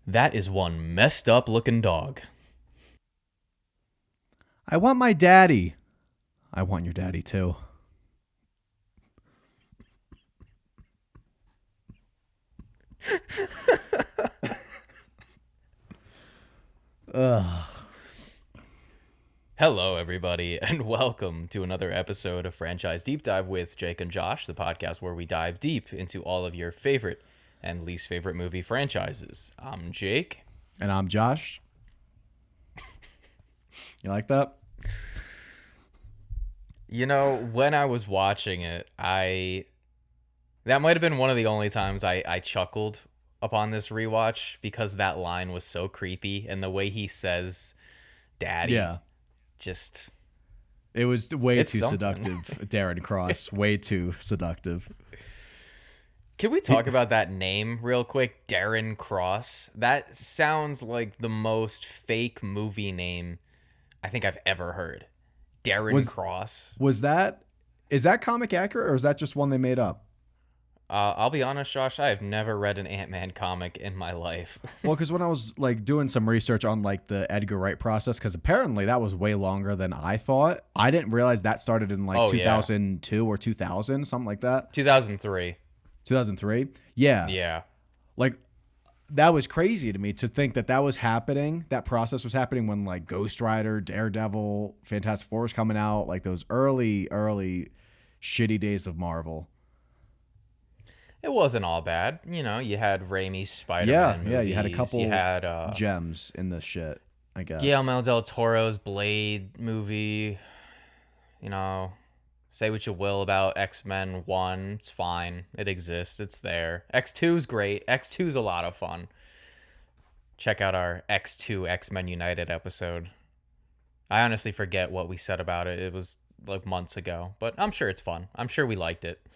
That is one messed up looking dog. I want my daddy. I want your daddy too. Ugh. Hello, everybody, and welcome to another episode of Franchise Deep Dive with Jake and Josh, the podcast where we dive deep into all of your favorite and least favorite movie franchises. I'm Jake. And I'm Josh. You like that? You know, when I was watching it, that might have been one of the only times I chuckled upon this rewatch because that line was so creepy and the way he says daddy Yeah. just It was way It's too something. seductive. Darren Cross. Way too seductive. Can we talk about that name real quick? Darren Cross. That sounds like the most fake movie name I think I've ever heard. Darren Cross. Is that comic accurate or is that just one they made up? I'll be honest, Josh, I have never read an Ant-Man comic in my life. Well, because when I was doing some research on the Edgar Wright process, because apparently that was way longer than I thought. I didn't realize that started in Oh, yeah. 2002 or 2000, something like that. 2003. 2003. Yeah. Yeah. That was crazy to me to think that was happening. That process was happening when Ghost Rider, Daredevil, Fantastic Four was coming out. Those early shitty days of Marvel. It wasn't all bad. You know, you had Raimi's Spider-Man movies. Yeah, you had a couple You had gems in the shit, I guess. Guillermo del Toro's Blade movie. You know, say what you will about X-Men 1. It's fine. It exists. It's there. X2's great. X2's a lot of fun. Check out our X2 X-Men United episode. I honestly forget what we said about it. It was months ago, but I'm sure it's fun. I'm sure we liked it.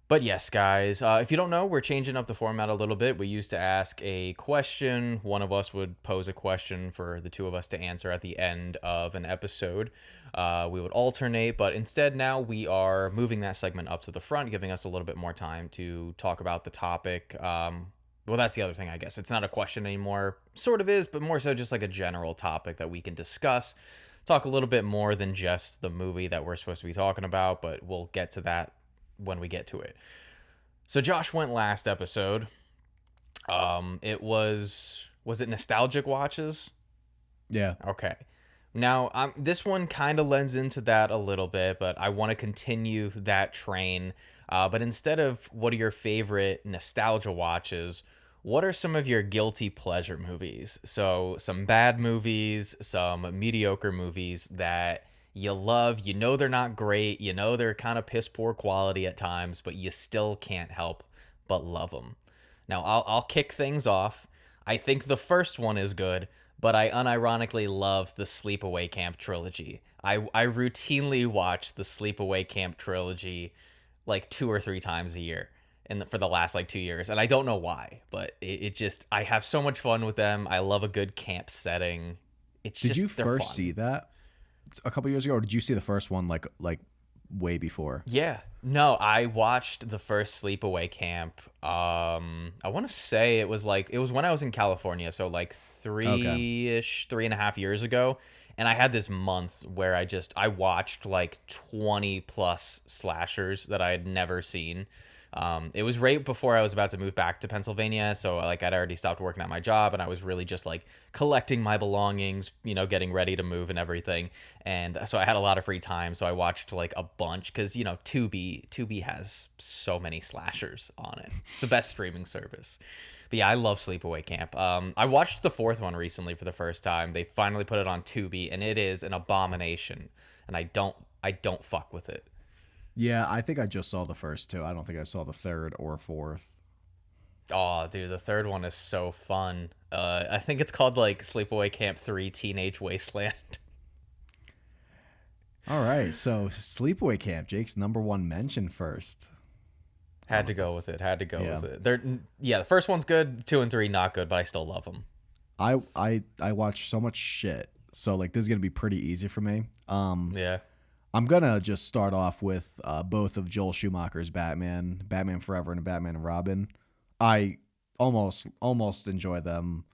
But yes, guys, if you don't know, we're changing up the format a little bit. We used to ask a question. One of us would pose a question for the two of us to answer at the end of an episode. We would alternate, but instead now we are moving that segment up to the front, giving us a little bit more time to talk about the topic. Well, that's the other thing, I guess. It's not a question anymore. Sort of is, but more so just a general topic that we can discuss. Talk a little bit more than just the movie that we're supposed to be talking about, but we'll get to that when we get to it. So Josh went last episode. It was it nostalgic watches? Yeah. Okay. Now, this one kind of lends into that a little bit, but I want to continue that train. But instead of what are your favorite nostalgia watches, what are some of your guilty pleasure movies? So some bad movies, some mediocre movies that you love, you know they're not great, you know they're kind of piss poor quality at times, but you still can't help but love them. Now, I'll kick things off. I think the first one is good, but I unironically love the Sleepaway Camp trilogy. I routinely watch the Sleepaway Camp trilogy 2 or 3 times a year for the last 2 years, and I don't know why, but it just, I have so much fun with them. I love a good camp setting. Did you first see that a couple years ago, or did you see the first one like way before? Yeah. No, I watched the first Sleepaway Camp. I want to say it was when I was in California, so 3-ish, 3.5 years ago. And I had this month where I watched 20 plus slashers that I had never seen. It was right before I was about to move back to Pennsylvania, so I'd already stopped working at my job, and I was really just collecting my belongings, getting ready to move and everything. And so I had a lot of free time, so I watched a bunch because Tubi has so many slashers on it. It's the best streaming service. But yeah, I love Sleepaway Camp. I watched the fourth one recently for the first time. They finally put it on Tubi, and it is an abomination, and I don't fuck with it. Yeah, I think I just saw the first two. I don't think I saw the third or fourth. Oh, dude, the third one is so fun. I think it's called Sleepaway Camp 3 Teenage Wasteland. All right, so Sleepaway Camp, Jake's number one mention first. Had to go with it. The first one's good, 2 and 3 not good, but I still love them. I watch so much shit, so this is gonna be pretty easy for me. Yeah. I'm going to just start off with both of Joel Schumacher's Batman Forever and Batman and Robin. I almost enjoy them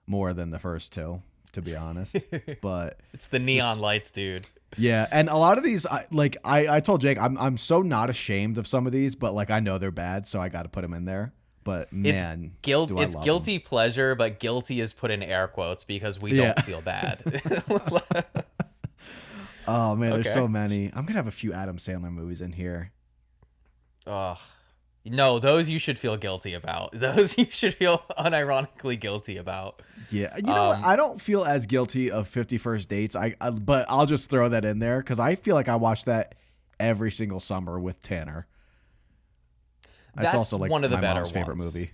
more than the first two, to be honest. But It's the neon lights, dude. yeah, and a lot of these, I told Jake, I'm so not ashamed of some of these, but like I know they're bad, so I got to put them in there. But man, do I It's love guilty pleasure, but guilty is put in air quotes because we Yeah. don't feel bad. Oh man, there's Okay. so many. I'm gonna have a few Adam Sandler movies in here. Ugh. No, those you should feel guilty about. Those you should feel unironically guilty about. Yeah, you know what? I don't feel as guilty of 50 First Dates. But I'll just throw that in there because I feel like I watch that every single summer with Tanner. It's That's also like one of the my better mom's favorite ones. movie.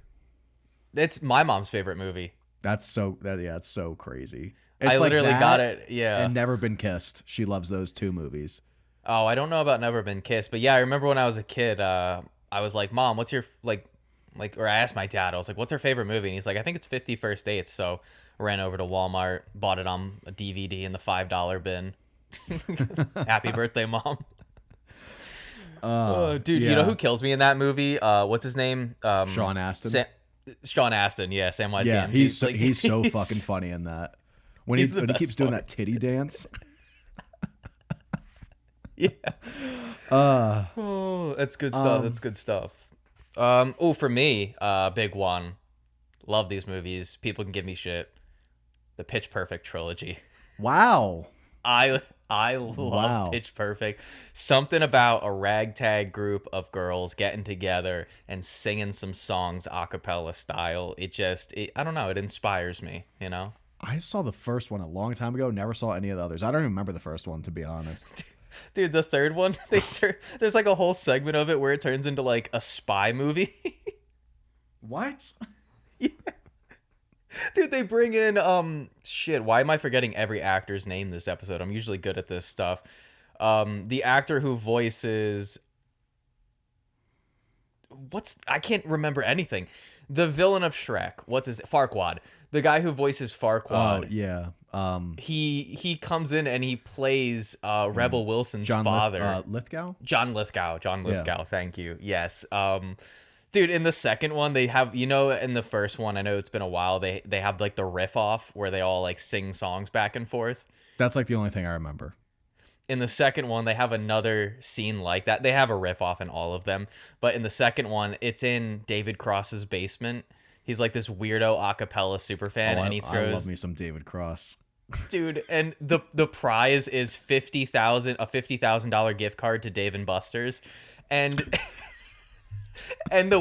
It's my mom's favorite movie. It's so crazy. It's I like literally that got it. Yeah. and Never Been Kissed. She loves those two movies. Oh, I don't know about Never Been Kissed, but yeah, I remember when I was a kid, I was like, "Mom, what's your or I asked my dad, I was like, "What's her favorite movie?" And he's like, "I think it's 50 First Dates." So I ran over to Walmart, bought it on a DVD in the $5 bin. Happy birthday, Mom. Oh, dude, you know yeah. who kills me in that movie? What's his name? Sean Astin. Sean Astin, yeah, Samwise Yeah, Gamgee. he's so fucking funny in that. When he's the when he best keeps doing part. that titty dance. Yeah. Uh Oh, that's good stuff. That's good stuff. Oh, for me, big one. Love these movies. People can give me shit. The Pitch Perfect trilogy. wow. I love Wow. Pitch Perfect. Something about a ragtag group of girls getting together and singing some songs a cappella style. I don't know, it inspires me, you know? I saw the first one a long time ago, never saw any of the others. I don't even remember the first one, to be honest. Dude, the third one, there's like a whole segment of it where it turns into like a spy movie. What? Dude, they bring in shit, why am I forgetting every actor's name this episode? I'm usually good at this stuff. The actor who voices I can't remember anything. The villain of Shrek. What's his Farquaad. The guy who voices Farquaad. Oh, yeah. He comes in and he plays Rebel Wilson's father. Lithgow? John Lithgow. John Yeah. Lithgow, thank you. Yes. Dude, in the second one, they have, in the first one, I know it's been a while, they have like the riff off where they all like sing songs back and forth. That's like the only thing I remember. In the second one, they have another scene like that. They have a riff off in all of them, but in the second one, it's in David Cross's basement. He's like this weirdo a cappella superfan, and he I throws, love me some David Cross. dude, and the prize is a $50,000 gift card to Dave and Buster's, and and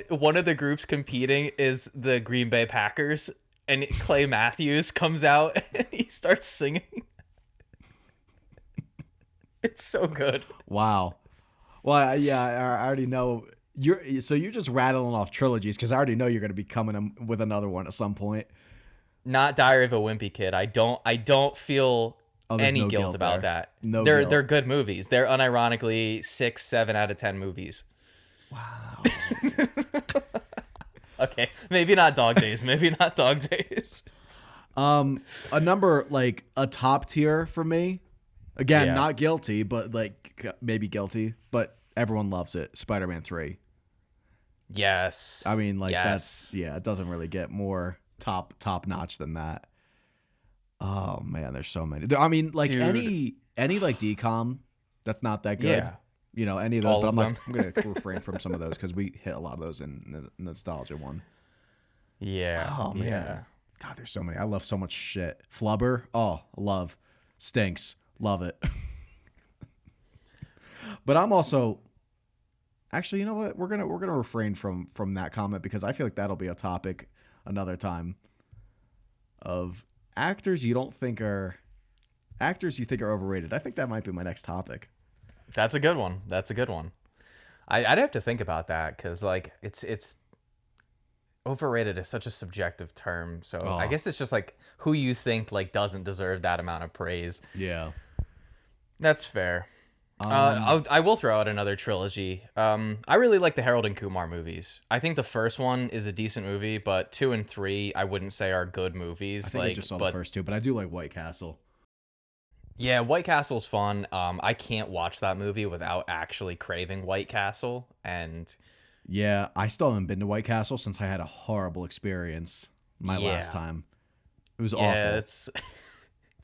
one of the groups competing is the Green Bay Packers, and Clay Matthews comes out and he starts singing. It's so good. Wow. Well, yeah, I already know you're just rattling off trilogies because I already know you're going to be coming with another one at some point. Not Diary of a Wimpy Kid. I don't feel There's any no guilt about there. that. No they're guilt. they're good movies. They're unironically 6, 7 out of 10 movies. Wow. Okay, maybe not Dog Days. Maybe not Dog Days. A number like a top tier for me. Again, Yeah. not guilty, but like maybe guilty, but everyone loves it. Spider-Man 3. Yes. I mean, like yes. it doesn't really get more top notch than that. Oh man, there's so many. I mean, like Dude. any like DCOM that's not that good. Yeah. You know, any of those, All but of I'm gonna refrain from some of those because we hit a lot of those in the nostalgia one. Yeah. Oh man, Yeah. God, there's so many. I love so much shit. Flubber, oh, love, stinks, love it. But I'm also, actually, you know what? We're gonna refrain from that comment because I feel like that'll be a topic another time. Of actors you think are overrated. I think that might be my next topic. That's a good one. I'd have to think about that because like it's overrated is such a subjective term. So I guess it's just like who you think like doesn't deserve that amount of praise. Yeah. That's fair. I will throw out another trilogy. I really like the Harold and Kumar movies. I think the first one is a decent movie, but 2 and 3 I wouldn't say are good movies. I think I just saw the first two, but I do like White Castle. Yeah, White Castle's fun. I can't watch that movie without actually craving White Castle, and Yeah, I still haven't been to White Castle since I had a horrible experience my last Yeah. time. It was Yeah, awful. it's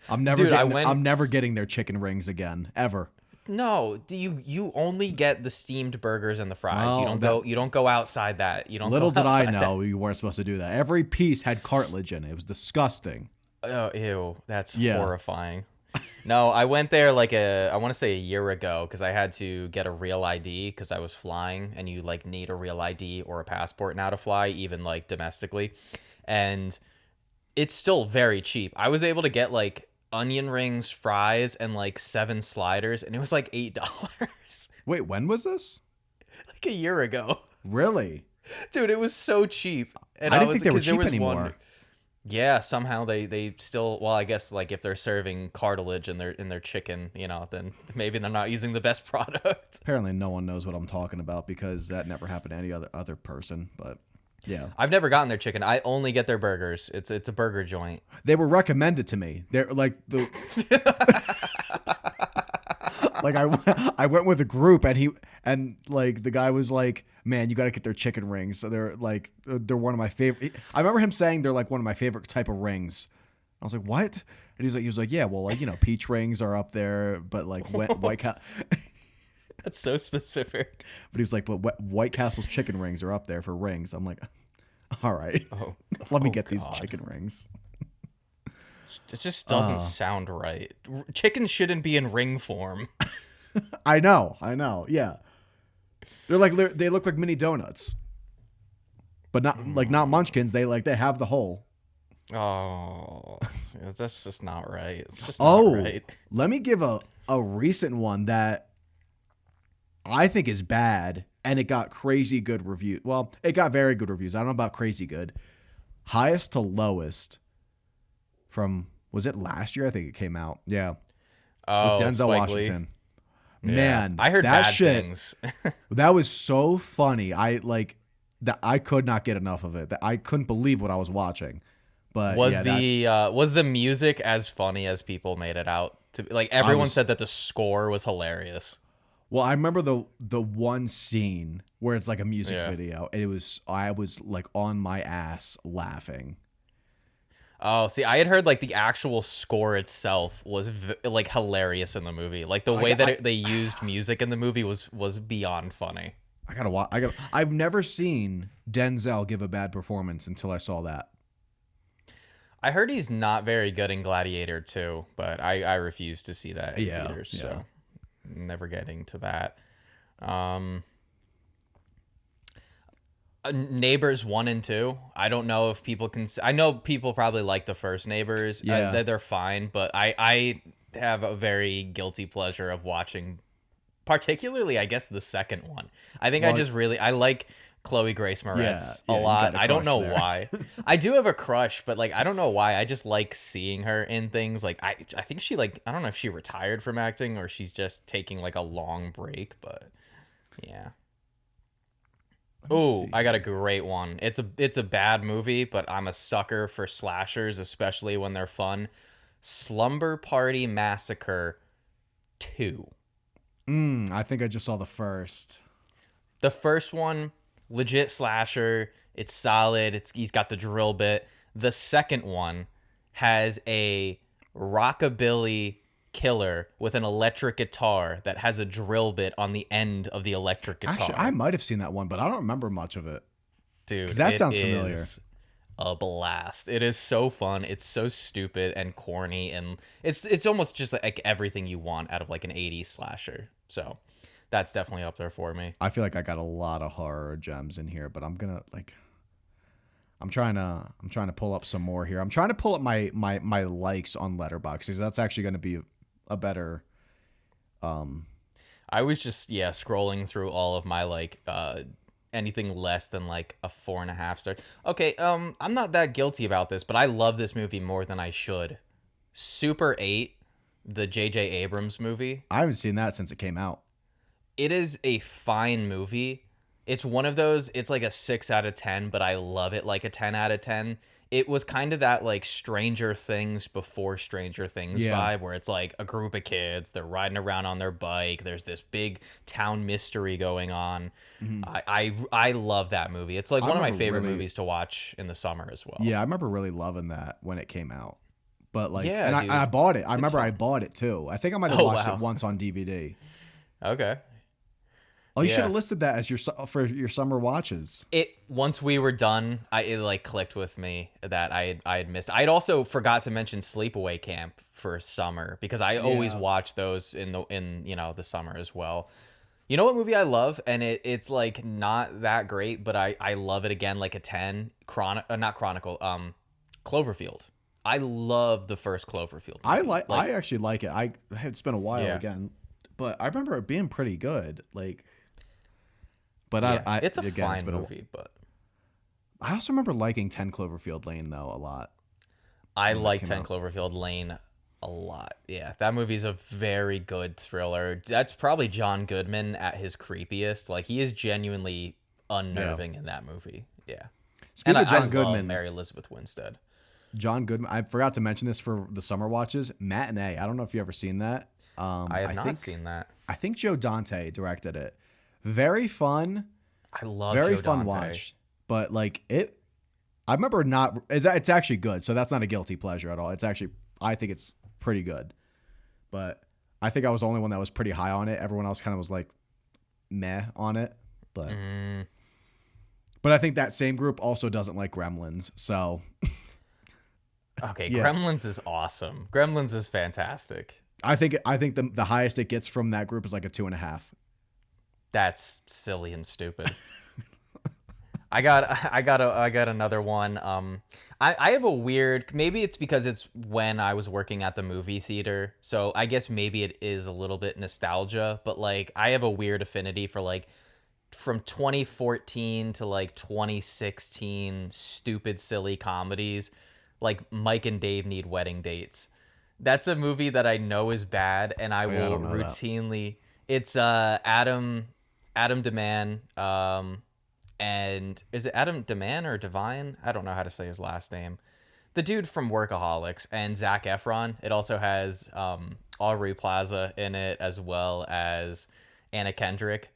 I'm never dude, I getting went I'm never getting their chicken rings again, ever. no, you only get the steamed burgers and the fries. Well, that You don't go outside that. You don't go little did I outside that. know you weren't supposed to do that. Every piece had cartilage in it. It was disgusting. Oh, ew, that's Yeah. horrifying. No, I went there like I want to say a year ago because I had to get a real ID because I was flying, and you like need a real ID or a passport now to fly, even like domestically. And it's still very cheap. I was able to get like onion rings, fries, and like 7 sliders, and it was like $8 Wait, when was this? like a year ago. Really? Dude, it was so cheap. And I I didn't was think they were because there cheap was anymore. one. Yeah, somehow they still, well, I guess like if they're serving cartilage in their chicken, then maybe they're not using the best product. Apparently, no one knows what I'm talking about because that never happened to any other person. But yeah, I've never gotten their chicken. I only get their burgers. It's a burger joint. they were recommended to me. They're like the like I went with a group and like the guy was like, man, you got to get their chicken rings. So they're one of my favorite. I remember him saying they're like one of my favorite type of rings. I was like, what? And he was like, yeah, well, like peach rings are up there, but like White Castle. That's so specific. But he was like, but White Castle's chicken rings are up there for rings. I'm like, all right, Oh, let me oh get these God. chicken rings. It just doesn't sound right. Chicken shouldn't be in ring form. I know, yeah. They look like mini donuts, but not munchkins. They have the hole. Oh, that's just not right. It's just not Oh, right. let me give a recent one that I think is bad, and it got crazy good reviews. Well, it got very good reviews. I don't know about crazy good. Highest to lowest from, was it last year? I think it came out. Yeah, with Oh, Denzel Spike Lee. Washington. Yeah. Man, I heard that bad shit. things. That was so funny. I like that. I could not get enough of it. That I couldn't believe what I was watching. But Was yeah, was the music as funny as people made it out to be? Like everyone said that the score was hilarious. well, I remember the one scene where it's like a music Yeah. video, and I was like on my ass laughing. Oh, see, I had heard like the actual score itself was like hilarious in the movie. Like the way that they used music in the movie was beyond funny. I gotta watch. I've never seen Denzel give a bad performance until I saw that. I heard he's not very good in Gladiator 2, but I refuse to see that in Yeah, theaters, yeah. so never getting to that. Um, Neighbors 1 and 2. I don't know if people can. I know people probably like the first Neighbors. Yeah. They're fine, but I have a very guilty pleasure of watching, particularly I guess the second one. I think Well, I like Chloe Grace Moretz Yeah, a you lot. got a I don't crush know there. why. I do have a crush, but like I don't know why. I just like seeing her in things. Like I think she like I don't know if she retired from acting or she's just taking like a long break, but yeah. Oh, see. I got a great one. It's a bad movie, but I'm a sucker for slashers, especially when they're fun. Slumber Party Massacre 2. I think I just saw the first. The first one, legit slasher. It's solid. He's got the drill bit. The second one has a rockabilly killer with an electric guitar that has a drill bit on the end of the electric guitar. Actually, I might have seen that one, but I don't remember much of it. Dude, 'Cause that it sounds familiar. is a blast. It is so fun. It's so stupid and corny, and it's almost just like everything you want out of like an 80s slasher. So that's definitely up there for me. I feel like I got a lot of horror gems in here, but I'm gonna like. I'm trying to pull up some more here. I'm trying to pull up my likes on Letterboxd because that's actually going to be a better. I was just scrolling through all of my like anything less than like a 4.5 star. Okay, I'm not that guilty about this, but I love this movie more than I should. Super 8, the J.J. Abrams movie. I haven't seen that since it came out. It is a fine movie. It's one of those, it's like a 6 out of 10, but I love it like a 10 out of 10. it was kind of that like Stranger Things before Stranger Things Yeah. vibe, where it's like a group of kids, they're riding around on their bike, there's this big town mystery going on. Hmm. I love that movie. It's like I one of my remember favorite really, movies to watch in the summer as well. yeah, I remember really loving that when it came out. But like, Yeah, and I dude. bought it. I It's remember I fun. bought it too. I think I might have Oh watched it wow. once on DVD. Okay. Oh, you should Yeah. have listed that as for your summer watches. It once we were done, it like clicked with me that I had missed. I'd also forgot to mention Sleepaway Camp for summer because I always Yeah. watch those in the summer as well. You know what movie I love, and it's like not that great, but I love it again like a 10. Not Chronicle, Cloverfield. I love the first Cloverfield movie. I actually like it. It's been a while Yeah. again, but I remember it being pretty good. Like, but Yeah, I it's a again, it's fine been a. movie, but I also remember liking 10 Cloverfield Lane though a lot I when that like came 10 out. Cloverfield Lane a lot. Yeah, that movie's a very good thriller. That's probably John Goodman at his creepiest. Like he is genuinely Yeah. unnerving in that movie. Yeah. And Speaking of I John love Goodman, Mary Elizabeth Winstead. John Goodman. I forgot to mention this for the summer watches. Matinee. I don't know if you ever seen that. I have not seen that. I think Joe Dante directed it. Very fun, I love very Joe fun Dante. watch. But like it, I remember not. It's actually good. So that's not a guilty pleasure at all. It's actually I think it's pretty good. But I think I was the only one that was pretty high on it. Everyone else kind of was like meh on it. But Mm, but I think that same group also doesn't like Gremlins. So okay, yeah, Gremlins is awesome. Gremlins is fantastic. I think the highest it gets from that group is like a 2.5. That's silly and stupid. I got another one. I have a weird, maybe it's because it's when I was working at the movie theater. So I guess maybe it is a little bit nostalgia, but like I have a weird affinity for like from 2014 to like 2016 stupid silly comedies like Mike and Dave Need Wedding Dates. That's a movie that I know is bad and I Oh, yeah, I will don't know that. routinely it's Adam DeMan and is it Adam DeMan or Divine? I don't know how to say his last name. The dude from Workaholics and Zach Efron. It also has Aubrey Plaza in it as well as Anna Kendrick.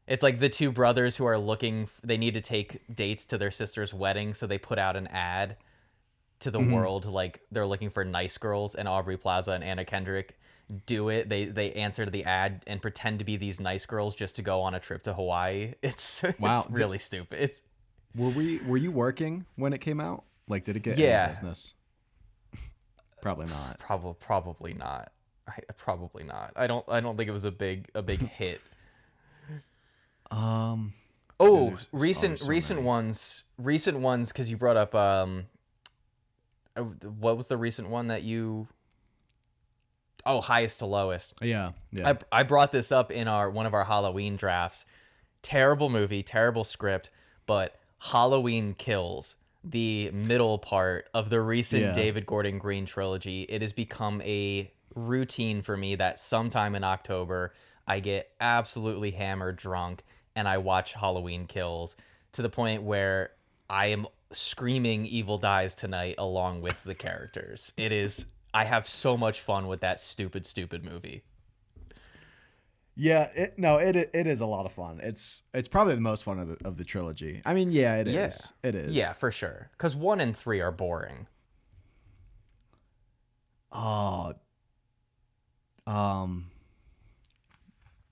It's like the two brothers who are they need to take dates to their sister's wedding, so they put out an ad to the Mhm. world like they're looking for nice girls, and Aubrey Plaza and Anna Kendrick do it. They answer to the ad and pretend to be these nice girls just to go on a trip to Hawaii. It's Wow. really stupid. It's Were you working when it came out? Like, did it get any yeah, business? Probably not. probably not. Probably not. I don't think it was a big hit. Um, Oh, there's recent always so recent many. ones because you brought up what was the recent one that you highest to lowest. Yeah, yeah. I brought this up in our one of our Halloween drafts. Terrible movie, terrible script, but Halloween Kills, the middle part of the recent Yeah. David Gordon Green trilogy. It has become a routine for me that sometime in October I get absolutely hammered drunk and I watch Halloween Kills to the point where I am screaming Evil Dies Tonight along with the characters. I have so much fun with that stupid movie. Yeah, it is a lot of fun. It's probably the most fun of the trilogy. I mean, yeah, it Yeah. is. It is. Yeah, for sure. Because 1 and 3 are boring. Oh, um,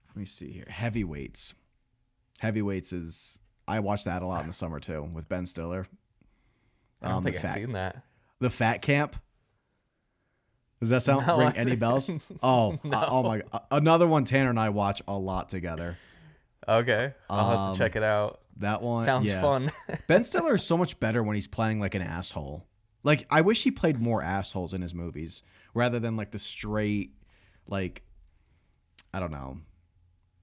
let me see here. Heavyweights. Heavyweights is I watch that a lot in the summer too with Ben Stiller. I don't The think I've seen that. the Fat Camp. Does that sound No, ring I any think- bells? Oh, oh my god. Another one Tanner and I watch a lot together. Okay. I'll have to check it out. That one Sounds yeah. fun. Ben Stiller is so much better when he's playing like an asshole. Like I wish he played more assholes in his movies rather than like the straight like I don't know.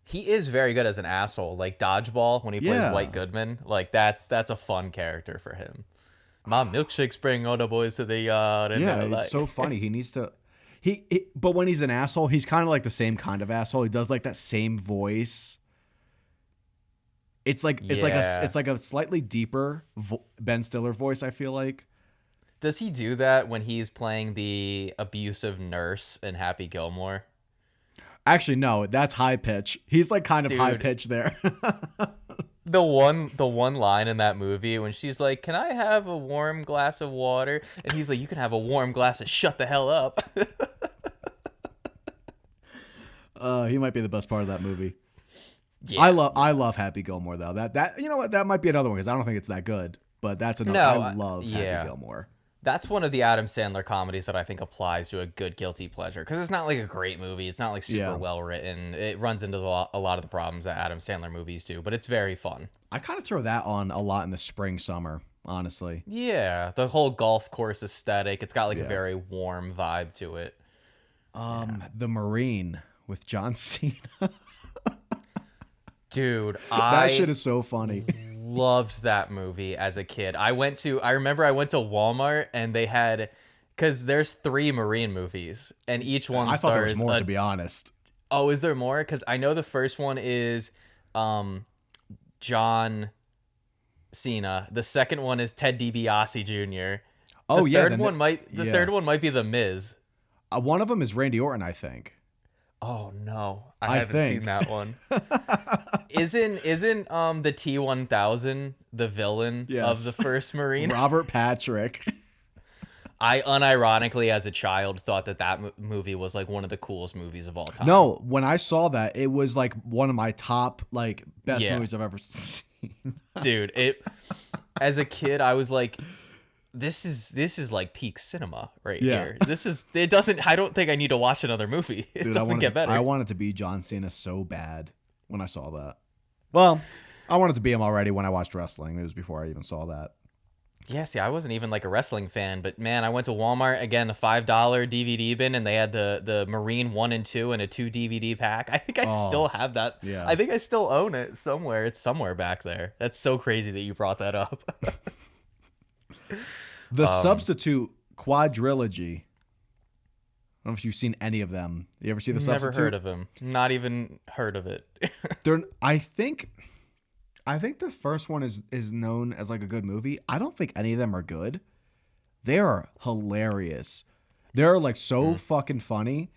He is very good as an asshole. Like Dodgeball when he plays Yeah. White Goodman. Like that's a fun character for him. My milkshakes bring all the boys to the yard. And Yeah, they're it's like, so funny. He needs to but when he's an asshole, he's kind of like the same kind of asshole. He does like that same voice. It's like Yeah. it's like a slightly deeper Ben Stiller voice, I feel like. Does he do that when he's playing the abusive nurse in Happy Gilmore? Actually, no, that's high pitch. He's like kind of high Dude, pitch there. the one line in that movie when she's like, "Can I have a warm glass of water?" and he's like, "You can have a warm glass of shut the hell up." He might be the best part of that movie. Yeah. I love Happy Gilmore though. That you know what, that might be another one because I don't think it's that good. But that's another. No, I love yeah. Happy Gilmore. That's one of the Adam Sandler comedies that I think applies to a good guilty pleasure because it's not like a great movie. It's not like super well written. It runs into a lot of the problems that Adam Sandler movies do, but it's very fun. I kind of throw that on a lot in the spring, summer, honestly. Yeah, the whole golf course aesthetic. It's got like a very warm vibe to it. The Marine with John Cena. Dude, that shit is so funny. Loved that movie as a kid. I remember I went to Walmart and they had, because there's 3 Marine movies and each one I stars thought there was more, to be honest. Oh, is there more? Because I know the first one is John Cena. The second one is Ted DiBiase Jr. Oh the yeah, third one might be The Miz. One of them is Randy Orton, I think. Oh no, I haven't seen that one. Isn't the T-1000 the villain of the first Marine? Robert Patrick. I unironically, as a child, thought that movie was like one of the coolest movies of all time. No, when I saw that, it was like one of my top like best movies I've ever seen. Dude, as a kid, I was like, this is like peak cinema here. I don't think I need to watch another movie. It doesn't get better. I wanted to be John Cena so bad when I saw that. Well, I wanted to be him already when I watched wrestling. It was before I even saw that. Yeah, see, I wasn't even like a wrestling fan, but man, I went to Walmart, again, a $5 DVD bin, and they had the Marine 1 and 2 and a 2 DVD pack. I think I still have that. Yeah. I think I still own it somewhere. It's somewhere back there. That's so crazy that you brought that up. The Substitute quadrilogy. I don't know if you've seen any of them. You ever see The Substitute? Never heard of them. Not even heard of it. I think the first one is known as like a good movie. I don't think any of them are good. They are hilarious. They're like so fucking funny.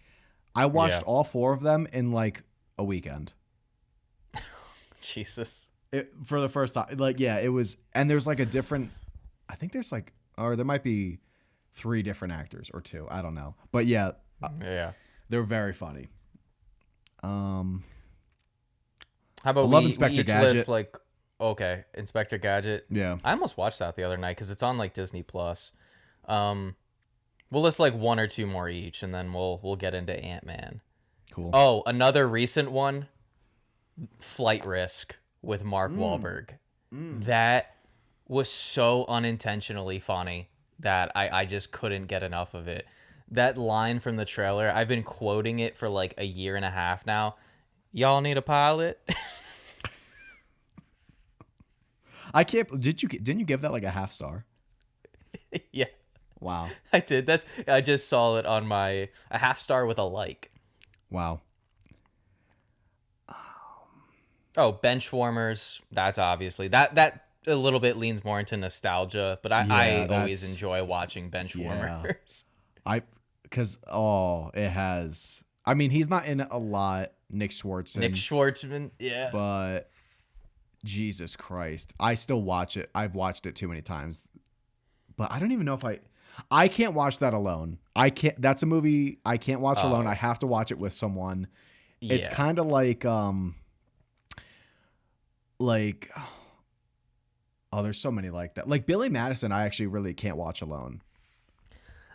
I watched all 4 of them in like a weekend. Jesus. For the first time. Like, yeah, it was. And there's like a different, I think there's like, or there might be 3 different actors or 2. I don't know. But yeah. They're very funny. How about love we Inspector each Gadget. list like, okay, Inspector Gadget. Yeah. I almost watched that the other night because it's on like Disney Plus. We'll list like 1 or 2 more each, and then we'll get into Ant-Man. Cool. Oh, another recent one, Flight Risk with Mark Wahlberg. That was so unintentionally funny that I just couldn't get enough of it. That line from the trailer, I've been quoting it for like a year and a half now. Y'all need a pilot? I can't. Didn't you give that like a half star? Yeah. Wow. I did. I just saw it on a half star with a like. Wow. Oh, Benchwarmers. That's obviously that a little bit leans more into nostalgia, but I always enjoy watching Benchwarmers. Because it has. I mean, he's not in it a lot. Nick Schwartzman, yeah. But Jesus Christ, I still watch it. I've watched it too many times, but I don't even know if I can't watch that alone. I can't. That's a movie I can't watch alone. I have to watch it with someone. Yeah. It's kind of like there's so many like that. Like Billy Madison, I actually really can't watch alone.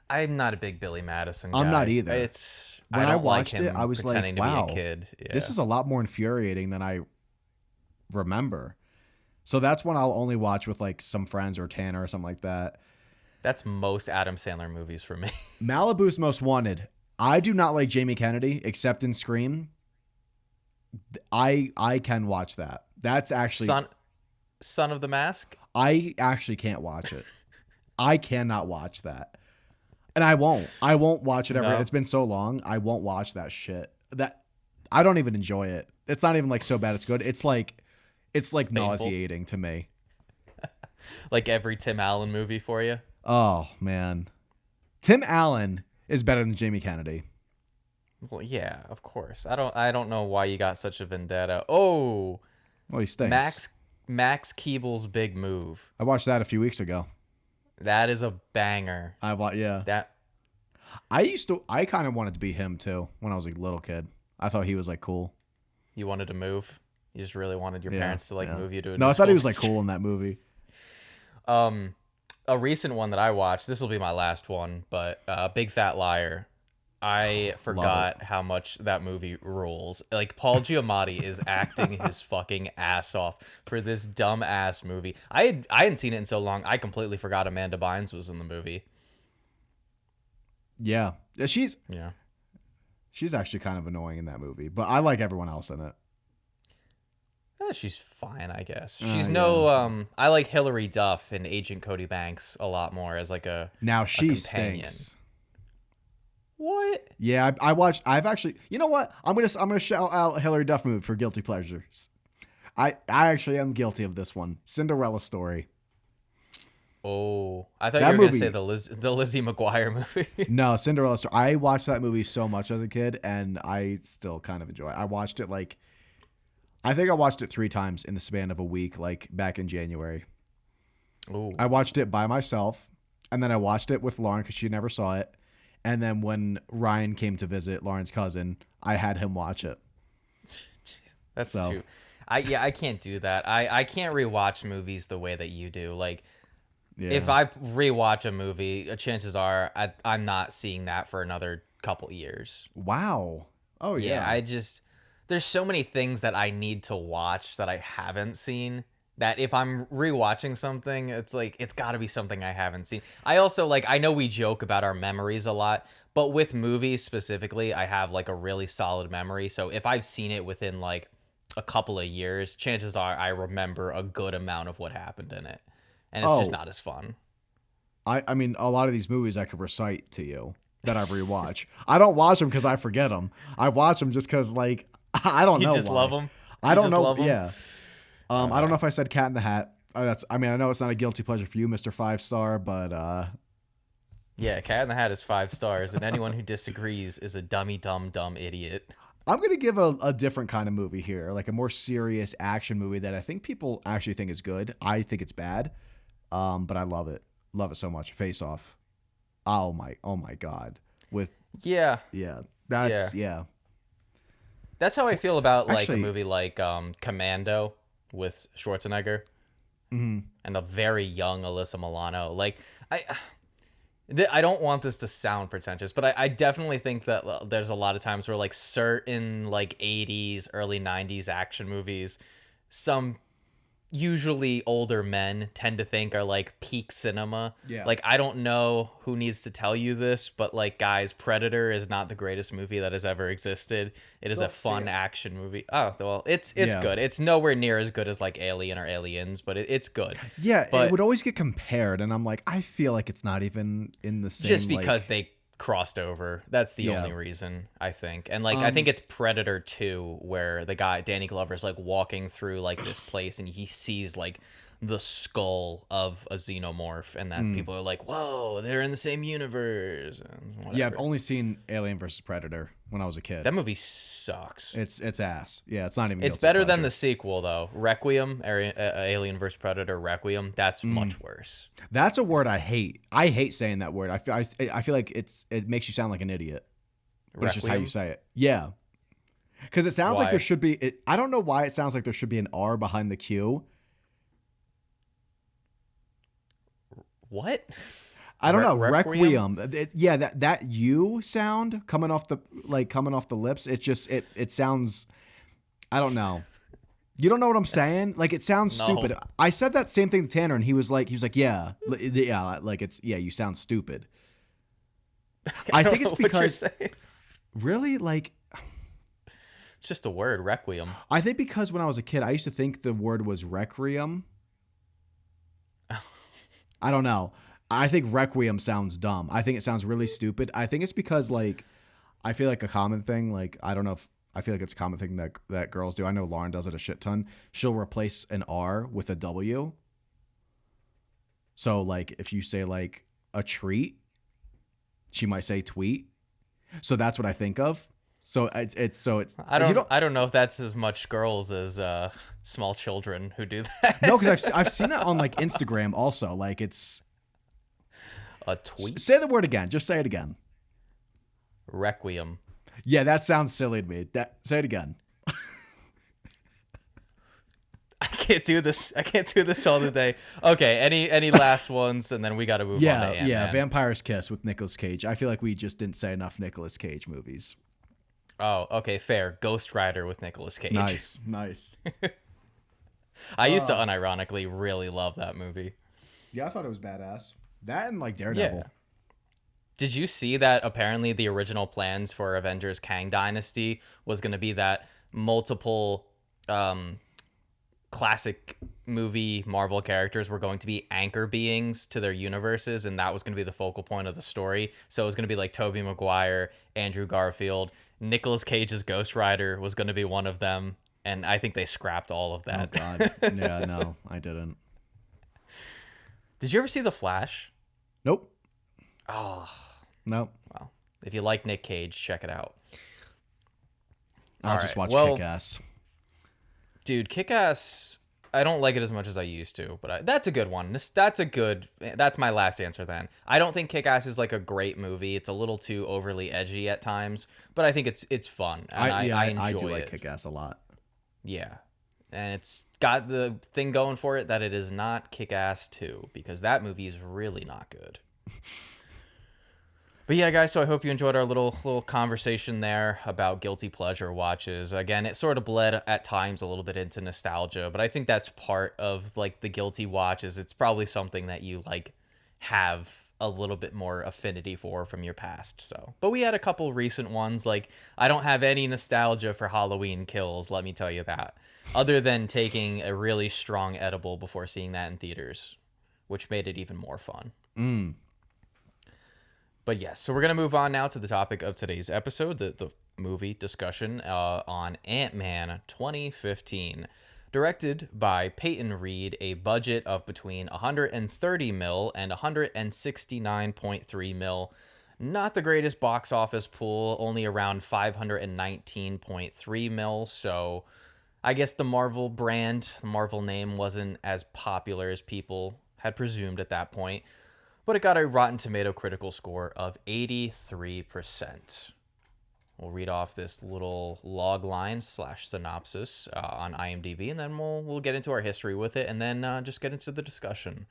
I'm not a big Billy Madison guy. I'm not either. When I watched it, I was like, wow, this is a lot more infuriating than I remember. So that's when I'll only watch with like some friends or Tanner or something like that. That's most Adam Sandler movies for me. Malibu's Most Wanted. I do not like Jamie Kennedy except in Scream. I can watch that. That's actually Son of the Mask. I actually can't watch it. I cannot watch that. And I won't watch it ever. No. It's been so long. I won't watch that shit. That I don't even enjoy it. It's not even like so bad it's good. It's like painful. Nauseating to me. Like every Tim Allen movie for you? Oh man, Tim Allen is better than Jamie Kennedy. Well, yeah, of course. I don't know why you got such a vendetta. Oh, Well, he stinks. Max Keeble's Big Move. I watched that a few weeks ago. That is a banger. Yeah. That I kind of wanted to be him too when I was a little kid. I thought he was like cool. You wanted to move. You just really wanted your parents to like move you to a No, new I thought school he was like district. cool in that movie. A recent one that I watched. This will be my last one, but Big Fat Liar. I forgot how much that movie rules. Like Paul Giamatti is acting his fucking ass off for this dumb ass movie. I hadn't seen it in so long. I completely forgot Amanda Bynes was in the movie. Yeah, Yeah. she's actually kind of annoying in that movie, but I like everyone else in it. She's fine, I guess. I like Hilary Duff and Agent Cody Banks a lot more as like Now a she companion. stinks. What? Yeah, I watched. I've actually. You know what? I'm gonna shout out Hilary Duff movie for guilty pleasures. I actually am guilty of this one. Cinderella Story. Oh, I thought That you were movie- gonna say the Lizzie McGuire movie. No, Cinderella Story. I watched that movie so much as a kid, and I still kind of enjoy it. I watched it like, I think I watched it 3 times in the span of a week, like back in January. Oh, I watched it by myself, and then I watched it with Lauren because she never saw it. And then when Ryan came to visit, Lauren's cousin, I had him watch it. that's so. true. I can't do that. I can't rewatch movies the way that you do. Like Yeah. if I rewatch a movie, chances are I'm not seeing that for another couple years. Wow. Oh yeah. There's so many things that I need to watch that I haven't seen that if I'm rewatching something, it's like it's got to be something I haven't seen. I also like I know we joke about our memories a lot, but with movies specifically, I have like a really solid memory. So if I've seen it within like a couple of years, chances are I remember a good amount of what happened in it. And it's just Oh. not as fun. I mean, a lot of these movies I could recite to you that I rewatch. I don't watch them because I forget them. I watch them just because, like, I don't You know. just why. love them? I don't just know. love 'em? Yeah. I don't know if I said Cat in the Hat. I mean, I know it's not a guilty pleasure for you, Mr. 5-star, but Yeah, Cat in the Hat is 5 stars, and anyone who disagrees is a dummy, dumb idiot. I'm gonna give a different kind of movie here, like a more serious action movie that I think people actually think is good. I think it's bad, but I love it so much. Face Off. Oh my god. With Yeah, that's yeah. that's how I feel about like Actually- a movie like Commando with Schwarzenegger Mm-hmm. and a very young Alyssa Milano. Like I don't want this to sound pretentious, but I definitely think that there's a lot of times where like certain like 80s, early 90s action movies, some usually older men tend to think are like peak cinema. Yeah. Like I don't know who needs to tell you this, but like guys, Predator is not the greatest movie that has ever existed. It is Still a see fun it. action movie. Oh, well, it's Yeah. good. It's nowhere near as good as like Alien or Aliens, but it's good. Yeah, But- it would always get compared, and I'm like, I feel like it's not even in the same. Just because like, they crossed over. That's the Yeah. only reason, I think. And like I think it's Predator 2 where the guy Danny Glover's like walking through like this place and he sees like the skull of a xenomorph and that people are like, "Whoa, they're in the same universe." And whatever. yeah, I've only seen Alien versus Predator when I was a kid. That movie sucks. It's ass. Yeah, it's not even. It's guilty better than pleasure. the sequel though. Requiem, Alien vs Predator Requiem, that's Mm. much worse. That's a word I hate. I hate saying that word. I feel like it makes you sound like an idiot. But it's just how Requiem? you say it. Yeah. Because it sounds Why? like there should be. I don't know why it sounds like there should be an R behind the Q. What? I don't know. Requiem? Requiem. Yeah, that U sound coming off the lips. It just it sounds. I don't know. You don't know what I'm saying? Like it sounds No. stupid. I said that same thing to Tanner, and he was like, yeah, like it's you sound stupid. I think it's don't know what you're because saying. really like. It's just a word, Requiem. I think because when I was a kid, I used to think the word was requiem. I don't know. I think requiem sounds dumb. I think it sounds really stupid. I think it's because like I feel like a common thing, like I don't know if I feel like it's a common thing that girls do. I know Lauren does it a shit ton. She'll replace an R with a W. So like if you say like a treat, she might say tweet. So that's what I think of. So it's you don't I don't know if that's as much girls as small children who do that. no, because I've seen that on like Instagram also. Like it's A tweet? say the word again. Just say it again. Requiem. Yeah, that sounds silly to me. That say it again. I can't do this. I can't do this all the day. Okay, any last ones, and then we got to move on to Ant-Man. Yeah. Vampire's Kiss with Nicolas Cage. I feel like we just didn't say enough Nicolas Cage movies. Oh, okay, fair. Ghost Rider with Nicolas Cage. Nice. I used to unironically really love that movie. Yeah, I thought it was badass. That and like Daredevil. Yeah. Did you see that apparently the original plans for Avengers Kang Dynasty was going to be that multiple classic movie Marvel characters were going to be anchor beings to their universes, and that was going to be the focal point of the story. So it was going to be like Tobey Maguire, Andrew Garfield, Nicolas Cage's Ghost Rider was going to be one of them, and I think they scrapped all of that. Oh God. Yeah, no, I didn't. Did you ever see The Flash? Nope. Oh, Nope. well, if you like Nick Cage, check it out. I'll just watch Kick-Ass. Dude, Kick-Ass, I don't like it as much as I used to, but that's a good one. That's my last answer then. I don't think Kick-Ass is like a great movie. It's a little too overly edgy at times, but I think it's fun. And I enjoy I do it. like Kick-Ass a lot. Yeah. And it's got the thing going for it that it is not Kick-Ass 2, because that movie is really not good. But yeah, guys, so I hope you enjoyed our little conversation there about guilty pleasure watches. Again, it sort of bled at times a little bit into nostalgia, but I think that's part of like the guilty watches. It's probably something that you like have a little bit more affinity for from your past. So, but we had a couple recent ones. Like, I don't have any nostalgia for Halloween Kills, let me tell you that, other than taking a really strong edible before seeing that in theaters, which made it even more fun. But yes, so we're going to move on now to the topic of today's episode, the movie discussion on Ant-Man 2015. Directed by Peyton Reed, a budget of between 130 mil and 169.3 mil. Not the greatest box office pool, only around 519.3 mil, so I guess the Marvel brand, the Marvel name wasn't as popular as people had presumed at that point. But it got a Rotten Tomato critical score of 83%. We'll read off this little log line / synopsis on IMDb, and then we'll get into our history with it, and then just get into the discussion.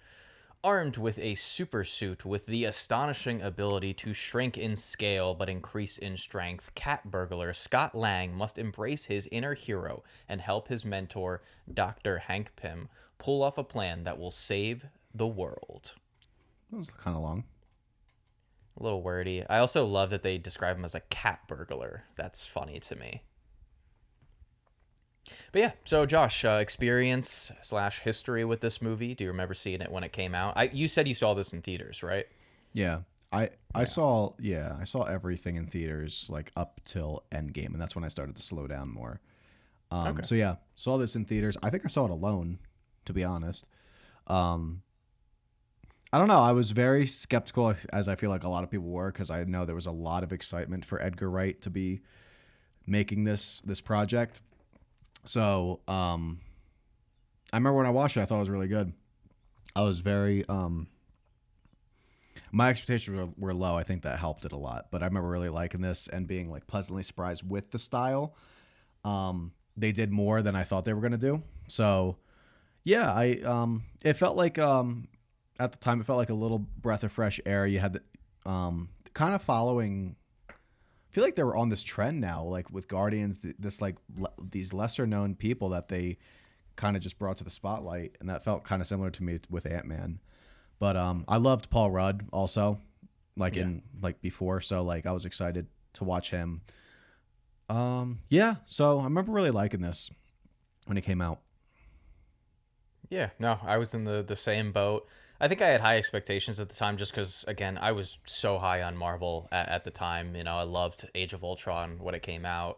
Armed with a super suit with the astonishing ability to shrink in scale but increase in strength, cat burglar Scott Lang must embrace his inner hero and help his mentor, Dr. Hank Pym, pull off a plan that will save the world. That was kind of long. A little wordy. I also love that they describe him as a cat burglar. That's funny to me. But yeah, so Josh, experience / history with this movie. Do you remember seeing it when it came out? You said you saw this in theaters, right? Yeah. I saw everything in theaters like up till Endgame, and that's when I started to slow down more. Okay. So yeah, saw this in theaters. I think I saw it alone, to be honest. I don't know. I was very skeptical, as I feel like a lot of people were, because I know there was a lot of excitement for Edgar Wright to be making this project. So I remember when I watched it, I thought it was really good. I was very my expectations were low. I think that helped it a lot. But I remember really liking this and being like pleasantly surprised with the style. They did more than I thought they were gonna do. So yeah, it felt like at the time, it felt like a little breath of fresh air. You had the kind of following. I feel like they were on this trend now, like with Guardians, this like these lesser known people that they kind of just brought to the spotlight, and that felt kind of similar to me with Ant-Man. But I loved Paul Rudd also, like in like before, so like I was excited to watch him. Yeah, so I remember really liking this when it came out. Yeah, no, I was in the same boat. I think I had high expectations at the time just because, again, I was so high on Marvel at the time. You know, I loved Age of Ultron when it came out.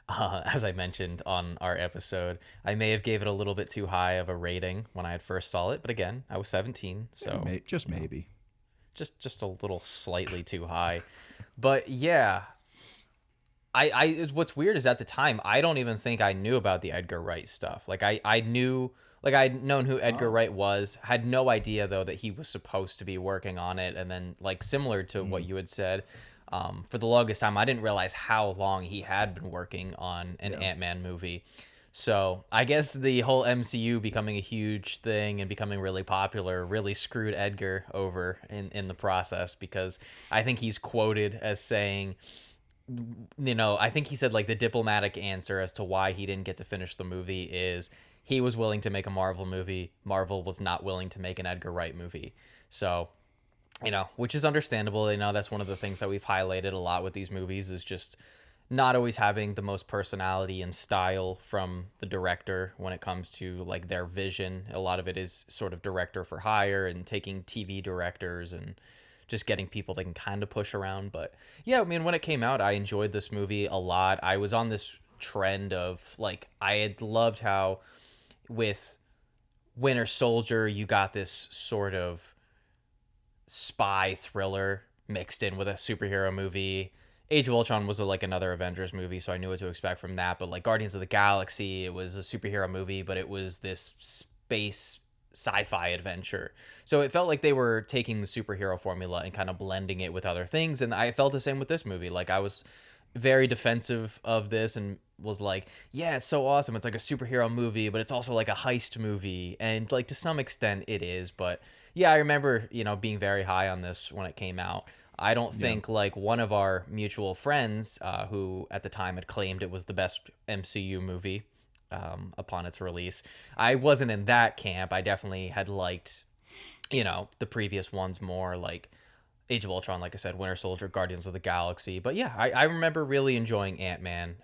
As I mentioned on our episode, I may have gave it a little bit too high of a rating when I had first saw it. But again, I was 17, so... Just maybe. just a little slightly too high. But yeah, what's weird is at the time I don't even think I knew about the Edgar Wright stuff. Like I knew, like I'd known who Edgar Oh. Wright was, had no idea though that he was supposed to be working on it. And then like similar to what you had said, for the longest time I didn't realize how long he had been working on an Yeah. Ant-Man movie. So I guess the whole MCU becoming a huge thing and becoming really popular really screwed Edgar over in the process, because I think he's quoted as saying, I think he said like the diplomatic answer as to why he didn't get to finish the movie is he was willing to make a Marvel movie. Marvel was not willing to make an Edgar Wright movie. So, which is understandable. That's one of the things that we've highlighted a lot with these movies is just not always having the most personality and style from the director when it comes to like their vision. A lot of it is sort of director for hire and taking TV directors and just getting people they can kind of push around. But yeah, I mean, when it came out, I enjoyed this movie a lot. I was on this trend of like, I had loved how with Winter Soldier, you got this sort of spy thriller mixed in with a superhero movie. Age of Ultron was like another Avengers movie, so I knew what to expect from that. But like Guardians of the Galaxy, it was a superhero movie, but it was this space sci-fi adventure. So it felt like they were taking the superhero formula and kind of blending it with other things. And I felt the same with this movie. Like I was very defensive of this and was like, yeah, it's so awesome. It's like a superhero movie, but it's also like a heist movie. And like to some extent it is. But yeah, I remember, being very high on this when it came out. I don't think like one of our mutual friends, who at the time had claimed it was the best MCU movie upon its release, I wasn't in that camp. I definitely had liked, the previous ones more, like Age of Ultron, like I said, Winter Soldier, Guardians of the Galaxy. But yeah, I remember really enjoying Ant-Man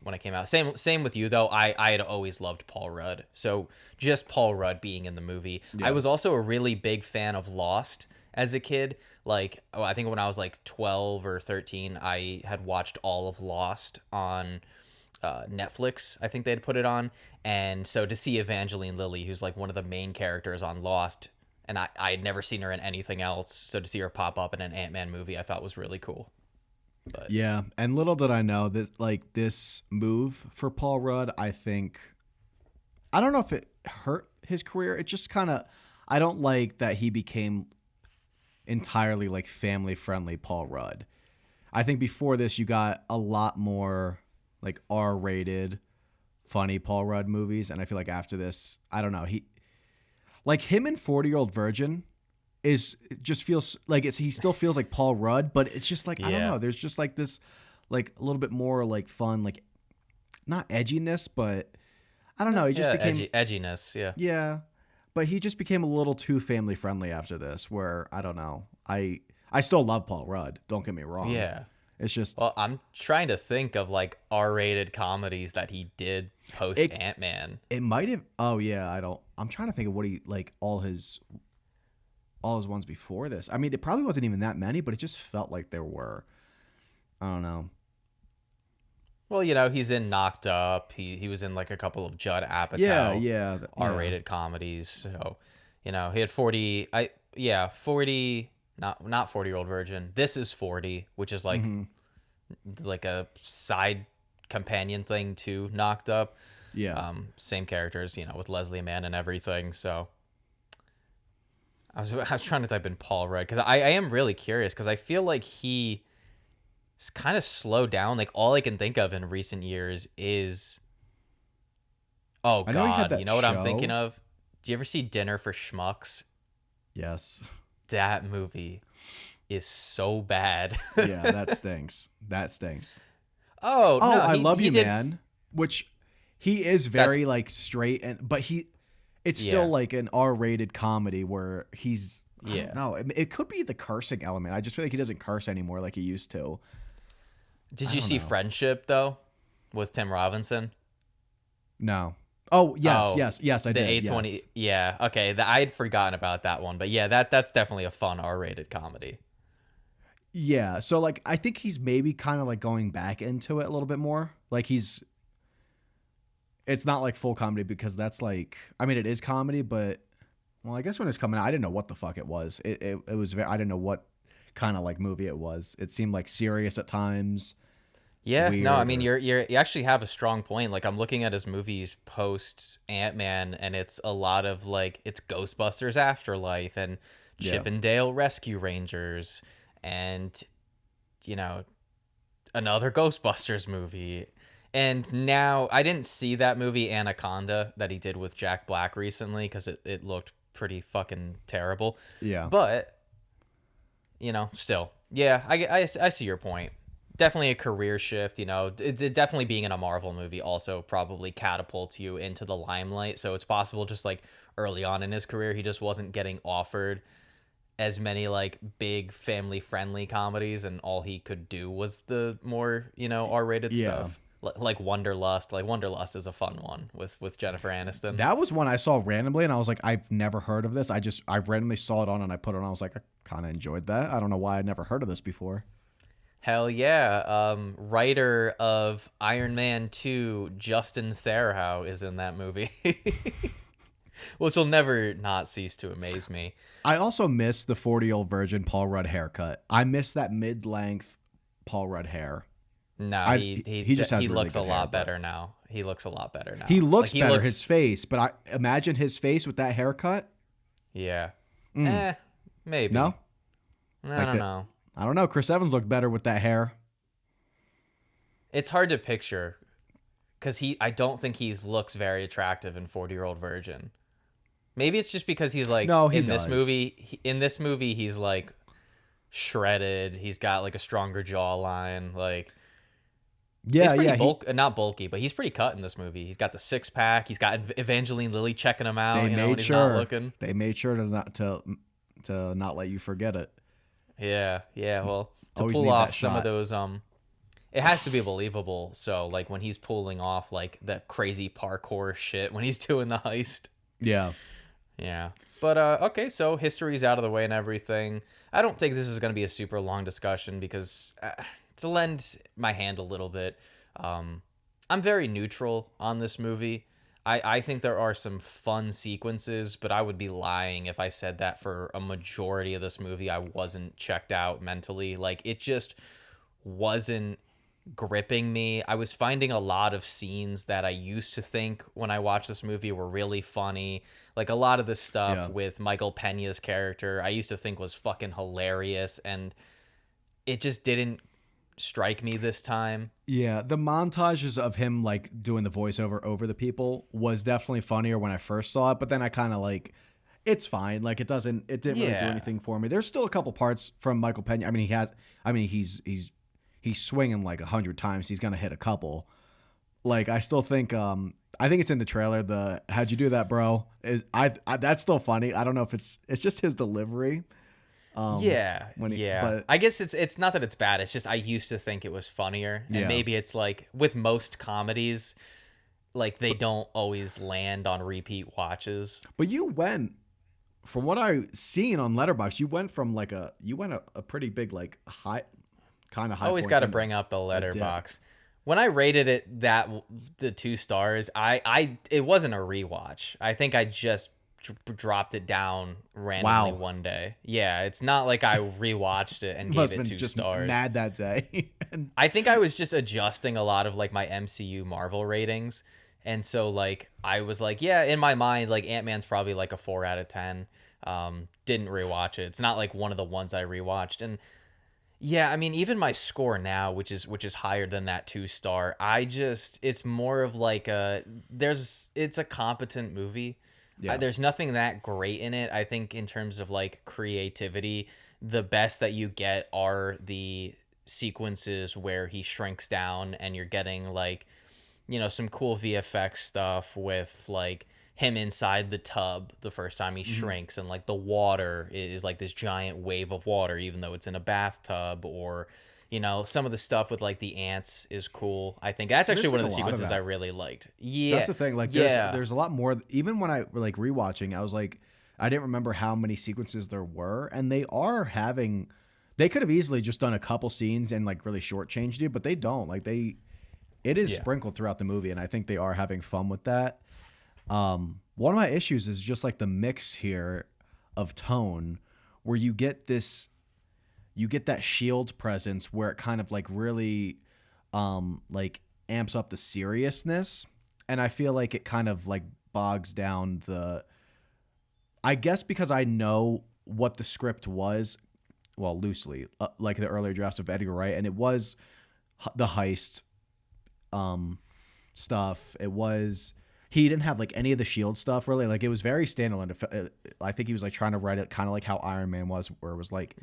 when it came out. Same with you, though. I had always loved Paul Rudd. So just Paul Rudd being in the movie. Yeah. I was also a really big fan of Lost as a kid. Like, I think when I was like 12 or 13, I had watched all of Lost on Netflix. I think they'd put it on. And so to see Evangeline Lilly, who's like one of the main characters on Lost, and I had never seen her in anything else, so to see her pop up in an Ant-Man movie I thought was really cool. But Yeah, and little did I know that like this move for Paul Rudd, I don't know if it hurt his career. It just kind of, I don't like that he became entirely like family friendly Paul Rudd. I think before this you got a lot more like R-rated funny Paul Rudd movies, and I feel like after this, I don't know, he like him in 40-Year-Old Virgin is it just feels like he still feels like Paul Rudd, but it's just like I don't Yeah. know, there's just like this like a little bit more like fun, like not edginess, but I don't know, he just yeah, became edginess, yeah. yeah, but he just became a little too family friendly after this, where I don't know. I still love Paul Rudd, don't get me wrong. Yeah. It's just Well, I'm trying to think of like R-rated comedies that he did post It- Ant-Man. it might have, oh yeah, I'm trying to think of what he like all his ones before this. I mean, it probably wasn't even that many, but it just felt like there were. I don't know. Well, he's in Knocked Up. He was in like a couple of Judd Apatow Yeah. R-rated comedies. So, he had 40, not 40-Year-Old Virgin. This is 40, which is like Mm-hmm. like a side companion thing to Knocked Up. Yeah. Same characters, with Leslie Mann and everything. So I was trying to type in Paul Rudd because I am really curious because I feel like he kind of slowed down. Like all I can think of in recent years is, oh I know he had God, that you know what I'm thinking show. of? Do you ever see Dinner for Schmucks? Yes. That movie is so bad. Yeah, that stinks. That stinks. Oh Oh, no, I Love You, did. Man, which he is very like straight but it's still Yeah. like an R-rated comedy where he's I Yeah. don't know. It could be the cursing element. I just feel like he doesn't curse anymore like he used to. Did I you don't see know. Friendship though, with Tim Robinson? No. Oh, Oh, yes, I the did. A20. Yes. Yeah, okay. I'd forgotten about that one, but yeah, that's definitely a fun R-rated comedy. Yeah, so like I think he's maybe kind of like going back into it a little bit more. Like it's not like full comedy because that's like I mean it is comedy, but Well, I guess when it's coming out, I didn't know what the fuck it was. It was I didn't know what kind of like movie it was. It seemed like serious at times, Yeah, no, I weird mean or you actually have a strong point. Like I'm looking at his movies post Ant-Man and it's a lot of like it's Ghostbusters Afterlife and yeah. Chip and Dale Rescue Rangers and you know, another Ghostbusters movie. And now I didn't see that movie Anaconda that he did with Jack Black recently cuz it looked pretty fucking terrible. Yeah. But still, yeah, I see your point. Definitely a career shift, definitely being in a Marvel movie also probably catapults you into the limelight. So it's possible just like early on in his career, he just wasn't getting offered as many like big family friendly comedies, and all he could do was the more, R-rated Yeah. stuff. Like Wonderlust. Like Wonderlust is a fun one with Jennifer Aniston. That was one I saw randomly, and I was like, I've never heard of this. I randomly saw it on, and I put it on. I was like, I kind of enjoyed that. I don't know why I'd never heard of this before. Hell yeah. Writer of Iron Man 2, Justin Theroux, is in that movie. Which will never not cease to amaze me. I also miss the 40-year-old virgin Paul Rudd haircut. I miss that mid-length Paul Rudd hair. No, He just has he really looks a good hair, lot but better now. He looks a lot better now. he looks Like he better, looks, his face, but I imagine his face with that haircut. yeah. Mm. Maybe. No, I like don't that. know. I don't know. Chris Evans looked better with that hair. It's hard to picture because I don't think he looks very attractive in 40-year-old virgin. Maybe it's just because he's like No, he in this does. movie. In this movie, he's like shredded. He's got like a stronger jawline. Like Yeah, he's pretty yeah. not bulky, but he's pretty cut in this movie. He's got the six pack. He's got Evangeline Lilly checking him out. They When made he's not sure. looking. They made sure to not let you forget it. Yeah, yeah. Well, to Always pull need that off some of shot. those, it has to be believable. So like when he's pulling off like the crazy parkour shit when he's doing the heist. Yeah. Yeah. But okay, so history's out of the way and everything. I don't think this is going to be a super long discussion because to lend my hand a little bit, I'm very neutral on this movie. I think there are some fun sequences, but I would be lying if I said that for a majority of this movie I wasn't checked out mentally. Like it just wasn't gripping me. I was finding a lot of scenes that I used to think when I watched this movie were really funny. Like a lot of the stuff Yeah. with Michael Pena's character, I used to think was fucking hilarious, and it just didn't strike me this time. Yeah, the montages of him like doing the voiceover over the people was definitely funnier when I first saw it, but then I kind of like it's fine. Like it didn't really do Yeah. anything for me. There's still a couple parts from Michael Pena. He's swinging like 100 times. He's going to hit a couple. Like I still think I think it's in the trailer the how'd you do that, bro? That's still funny. I don't know if it's just his delivery. Yeah, when he- yeah. but- I guess it's not that it's bad. It's just I used to think it was funnier, and Yeah. maybe it's like with most comedies, like they don't always land on repeat watches. But you went from what I seen on Letterboxd, you went from like a pretty big like high kind of high. Always point got to then bring up the dip. letterbox. When I rated it the 2 stars, I it wasn't a rewatch. I think I just dropped it down randomly Wow. one day. Yeah, it's not like I rewatched it and Must gave have it been 2 just stars. mad that day. And I think I was just adjusting a lot of like my MCU Marvel ratings. And so like I was like, yeah, in my mind, like Ant-Man's probably like a 4 out of 10. Didn't rewatch it. It's not like one of the ones I rewatched. And yeah, I mean, even my score now, which is higher than that 2 star, it's more of like it's a competent movie. Yeah. There's nothing that great in it. I think in terms of like creativity, the best that you get are the sequences where he shrinks down and you're getting like, some cool VFX stuff with like him inside the tub the first time he shrinks, and like the water is like this giant wave of water even though it's in a bathtub, or some of the stuff with like the ants is cool. I think that's actually There's, one like, of the a lot of sequences that. I really liked. Yeah, that's the thing. Like yeah, there's a lot more. Even when I like rewatching, I was like, I didn't remember how many sequences there were, and they are having. They could have easily just done a couple scenes and like really shortchanged it, but they don't. Like it is Yeah. sprinkled throughout the movie, and I think they are having fun with that. One of my issues is just like the mix here of tone, where you get that shield presence where it kind of like really like amps up the seriousness, and I feel like it kind of like bogs down the, I guess because I know what the script was, well, loosely, like the earlier drafts of Edgar Wright, and it was the heist um stuff. It was, he didn't have like any of the shield stuff really. Like it was very standalone. I think he was like trying to write it kind of like how Iron Man was, where it was like,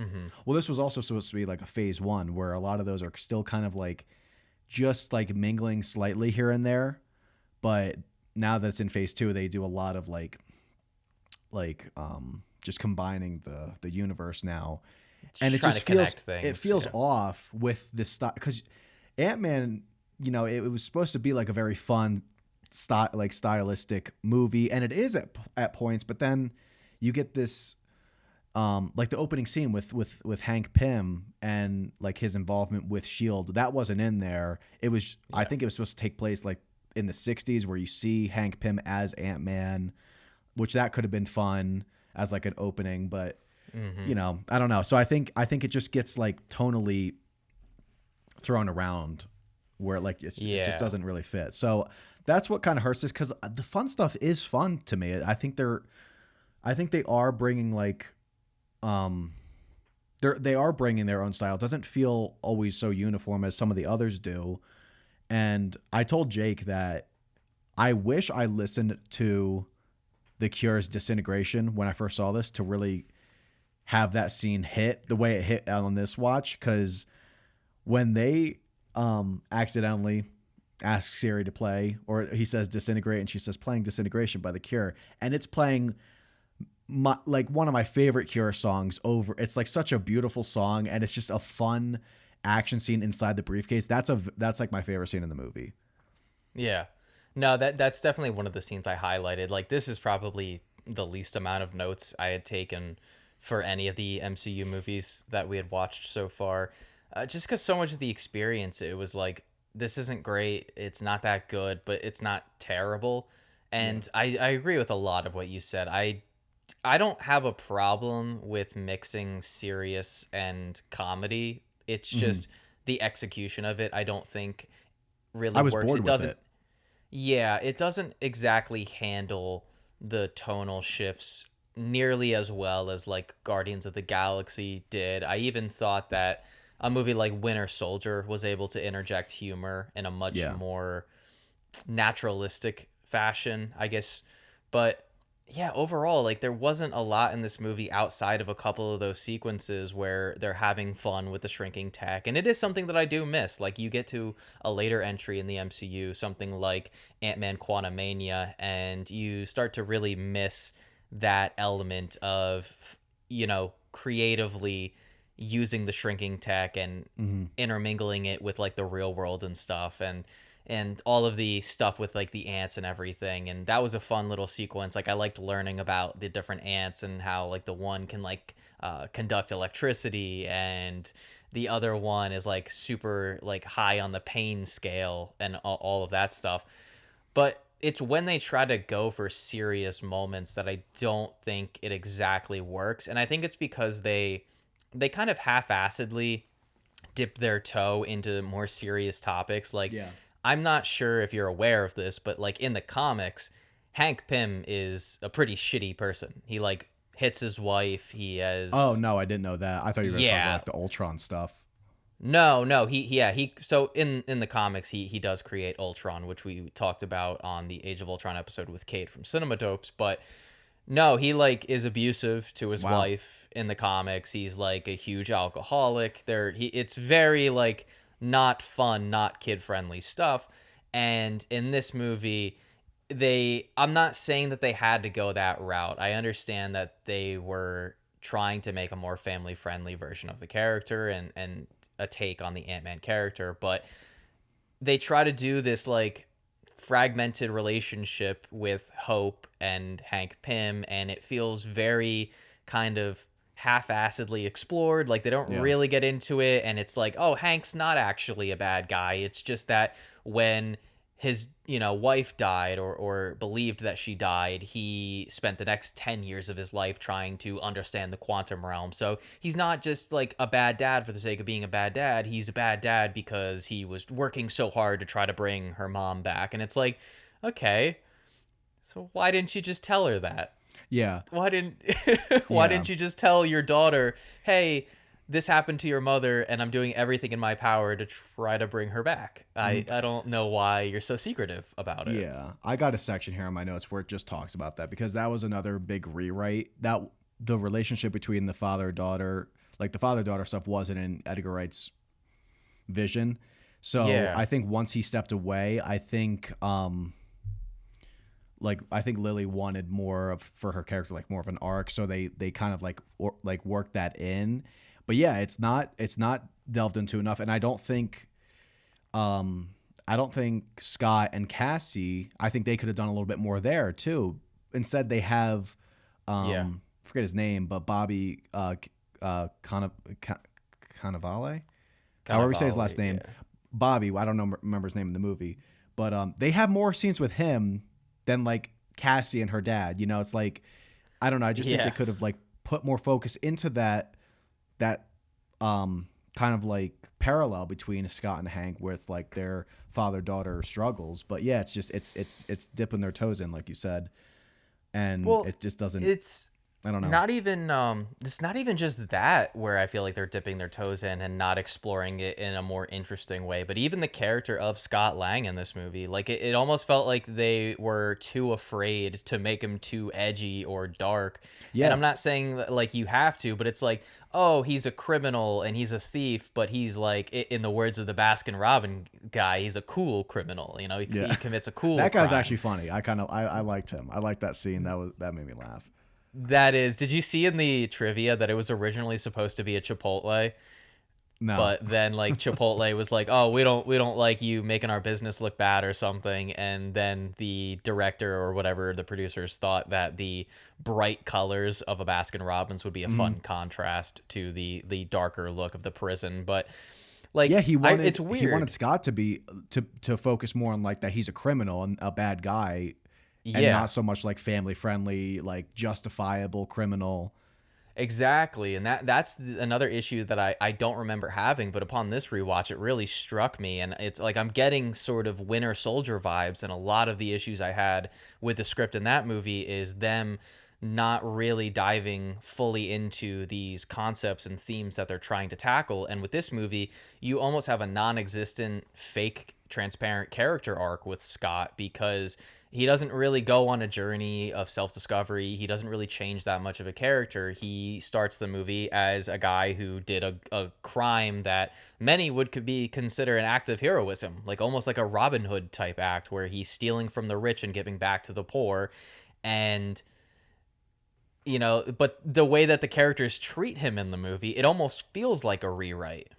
well, this was also supposed to be like a phase one, where a lot of those are still kind of like just like mingling slightly here and there. But now that it's in phase two, they do a lot of just combining the universe now, and Just it trying just to feels, connect things. feels Yeah. off with this style, because Ant-Man, it was supposed to be like a very fun stylistic movie, and it is at points, but then you get this like the opening scene with Hank Pym and like his involvement with Shield, that wasn't in there. It was, I think it was supposed to take place like in the 60s, where you see Hank Pym as Ant-Man, which that could have been fun as like an opening, but I don't know. So I think it just gets like tonally thrown around, where like it just Yeah. doesn't really fit. So that's what kind of hurts this, because the fun stuff is fun to me. I think they are bringing like um they are bringing their own style. It doesn't feel always so uniform as some of the others do. And I told Jake that I wish I listened to The Cure's Disintegration when I first saw this, to really have that scene hit the way it hit on this watch, because when they accidentally ask Siri to play, or he says disintegrate and she says playing Disintegration by The Cure, and it's playing like one of my favorite Cure songs over. It's like such a beautiful song, and it's just a fun action scene inside the briefcase. That's like my favorite scene in the movie. Yeah. No, that's definitely one of the scenes I highlighted. Like this is probably the least amount of notes I had taken for any of the MCU movies that we had watched so far. Just because so much of the experience, it was like, this isn't great. It's not that good, but it's not terrible. And I agree with a lot of what you said. I don't have a problem with mixing serious and comedy. It's just the execution of it, I don't think really I was works. bored It with doesn't, it. yeah, it doesn't exactly handle the tonal shifts nearly as well as like Guardians of the Galaxy did. I even thought that a movie like Winter Soldier was able to interject humor in a much Yeah. more naturalistic fashion, I guess. But yeah, overall, like there wasn't a lot in this movie outside of a couple of those sequences where they're having fun with the shrinking tech. And it is something that I do miss. Like you get to a later entry in the MCU, something like Ant-Man Quantumania, and you start to really miss that element of, creatively using the shrinking tech and intermingling it with like the real world and stuff, and all of the stuff with like the ants and everything. And that was a fun little sequence. Like I liked learning about the different ants and how like the one can like conduct electricity, and the other one is like super like high on the pain scale, and all of that stuff. But it's when they try to go for serious moments that I don't think it exactly works. And I think it's because they kind of half-assedly dip their toe into more serious topics. Like, Yeah. I'm not sure if you're aware of this, but like in the comics, Hank Pym is a pretty shitty person. He like hits his wife. He Oh has, no, I didn't know that. I thought you were going to talk about yeah. like the Ultron stuff. No, he so in the comics he does create Ultron, which we talked about on the Age of Ultron episode with Kate from Cinema Dopes, but no, he like is abusive to his Wow. wife in the comics. He's like a huge alcoholic. It's very like not fun, not kid friendly stuff. And in this movie, I'm not saying that they had to go that route. I understand that they were trying to make a more family friendly version of the character, and a take on the Ant-Man character, but they try to do this like fragmented relationship with Hope and Hank Pym, and it feels very kind of half-assedly explored. Like they don't Yeah. really get into it, and it's like, oh, Hank's not actually a bad guy. It's just that when his wife died, or believed that she died, he spent the next 10 years of his life trying to understand the quantum realm. So he's not just like a bad dad for the sake of being a bad dad. He's a bad dad because he was working so hard to try to bring her mom back. And it's like, okay, so why didn't you just tell her that? Yeah. Why didn't why Yeah. didn't you just tell your daughter, hey, this happened to your mother and I'm doing everything in my power to try to bring her back? I don't know why you're so secretive about it. Yeah, I got a section here on my notes where it just talks about that, because that was another big rewrite. That the relationship between the father daughter, like the father daughter stuff, wasn't in Edgar Wright's vision. So Yeah. I think once he stepped away, I think Lily wanted more of for her character, like more of an arc. So they kind of like worked that in. But yeah, it's not delved into enough, and I don't think Scott and Cassie, I think they could have done a little bit more there too. Instead, they have, Yeah. forget his name, but Bobby Cannavale, Kind however of you say his volley, last name, yeah. Bobby. I don't know, remember his name in the movie, but they have more scenes with him than like Cassie and her dad. It's like, I don't know. I just think they Yeah. could have like put more focus into that kind of like parallel between Scott and Hank with like their father daughter struggles. But yeah, it's just it's dipping their toes in, like you said, and Well, it just doesn't. it's I don't know. not even it's not even just that where I feel like they're dipping their toes in and not exploring it in a more interesting way, but even the character of Scott Lang in this movie, like it almost felt like they were too afraid to make him too edgy or dark. And Yeah, I'm not saying that, like, you have to, but it's like, oh, he's a criminal and he's a thief, but he's like, in the words of the Baskin Robin guy, he's a cool criminal. He yeah. commits a cool That guy's crime. actually funny. I liked him. I liked that scene. That made me laugh. That is, did you see in the trivia that it was originally supposed to be a Chipotle, No. but then like Chipotle was like, "Oh, we don't like you making our business look bad or something," and then the director or whatever the producers thought that the bright colors of a Baskin Robbins would be a fun contrast to the darker look of the prison. But Yeah, like, it's he wanted weird. Scott to be to focus more on like that he's a criminal and a bad guy, and Yeah. not so much like family friendly, like justifiable criminal. Exactly, and that's another issue that I don't remember having, but upon this rewatch, it really struck me, and it's like I'm getting sort of Winter Soldier vibes, and a lot of the issues I had with the script in that movie is them not really diving fully into these concepts and themes that they're trying to tackle. And with this movie, you almost have a non-existent, fake, transparent character arc with Scott, because he doesn't really go on a journey of self-discovery. He doesn't really change that much of a character. He starts the movie as a guy who did a crime that many would could be consider an act of heroism, like almost like a Robin Hood type act, where he's stealing from the rich and giving back to the poor. And but the way that the characters treat him in the movie, it almost feels like a rewrite, Yeah.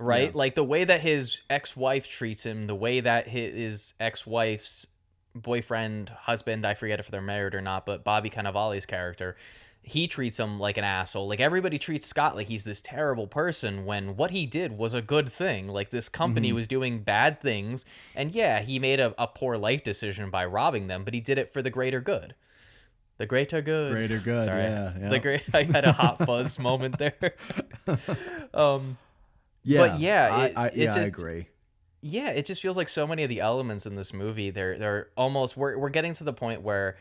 right? Like the way that his ex-wife treats him, the way that his ex-wife's boyfriend, husband, I forget if they're married or not, but Bobby Cannavale's character, he treats him like an asshole. Like everybody treats Scott like he's this terrible person when what he did was a good thing. Like this company was doing bad things, and yeah, he made a poor life decision by robbing them, but he did it for the greater good. The greater good. Greater good. Sorry. The Yeah. great I had a hot fuzz moment there. um but Yeah. yeah, it Yeah, I just agree. yeah, it just feels like so many of the elements in this movie, they're almost we're getting to the point where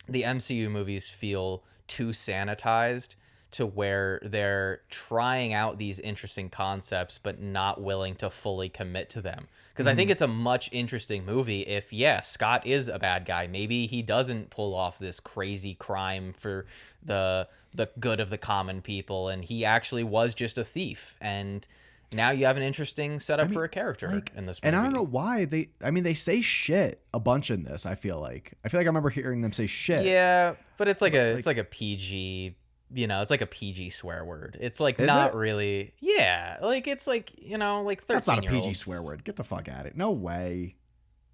the MCU movies feel too sanitized, to where they're trying out these interesting concepts but not willing to fully commit to them. Because I think it's a much interesting movie if, yeah, Scott is a bad guy. Maybe he doesn't pull off this crazy crime for the good of the common people, and he actually was just a thief. And now you have an interesting setup for a character in this movie. And I don't know why they say shit a bunch in this. I feel like I remember hearing them say shit. Yeah, but it's like a PG, it's like a PG swear word. It's like Is not it? really. Yeah, like it's like, like 13 That's not a year PG olds. swear word. Get the fuck at it. No way.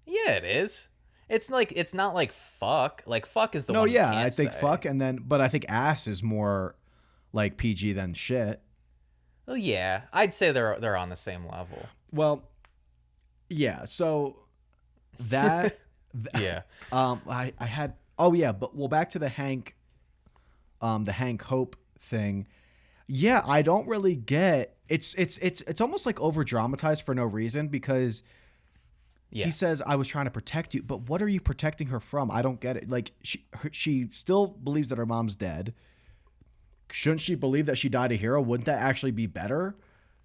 Yeah, it is. It's not like fuck. Like fuck is the No, one you yeah, can't I think say. fuck, but I think ass is more like PG than shit. Well, yeah, I'd say they're on the same level. Well, yeah. So that Yeah. I had, oh yeah, but well, back to the Hank Hope thing. Yeah, I don't really get, it's almost like over dramatized for no reason, because he Yeah. says, I was trying to protect you, but what are you protecting her from? I don't get it. Like, she still believes that her mom's dead. Shouldn't she believe that she died a hero? Wouldn't that actually be better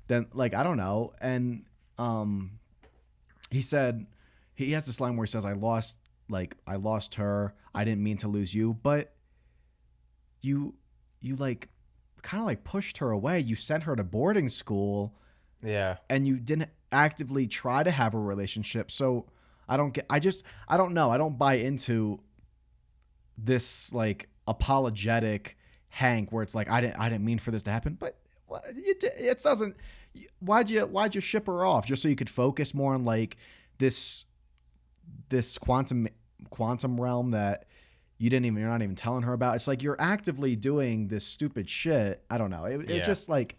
than, like, I don't know. And um he said, he has this line where he says, I lost her. I didn't mean to lose you, but you like kind of like pushed her away. You sent her to boarding school Yeah. and you didn't actively try to have a relationship. So I don't know. I don't buy into this like apologetic Hank where it's like, I didn't mean for this to happen, but it doesn't. Why'd you ship her off just so you could focus more on like this quantum realm that you're not even telling her about. It's like you're actively doing this stupid shit. I don't know. It Yeah. just like,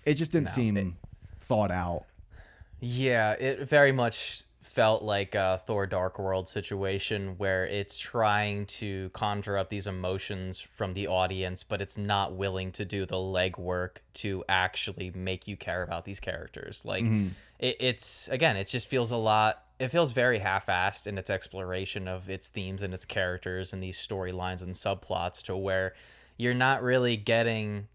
it just didn't No. seem thought out. Yeah, it very much felt like a Thor Dark World situation where it's trying to conjure up these emotions from the audience, but it's not willing to do the legwork to actually make you care about these characters. Like, it's, again, it just feels a lot. It feels very half-assed in its exploration of its themes and its characters and these storylines and subplots, to where you're not really getting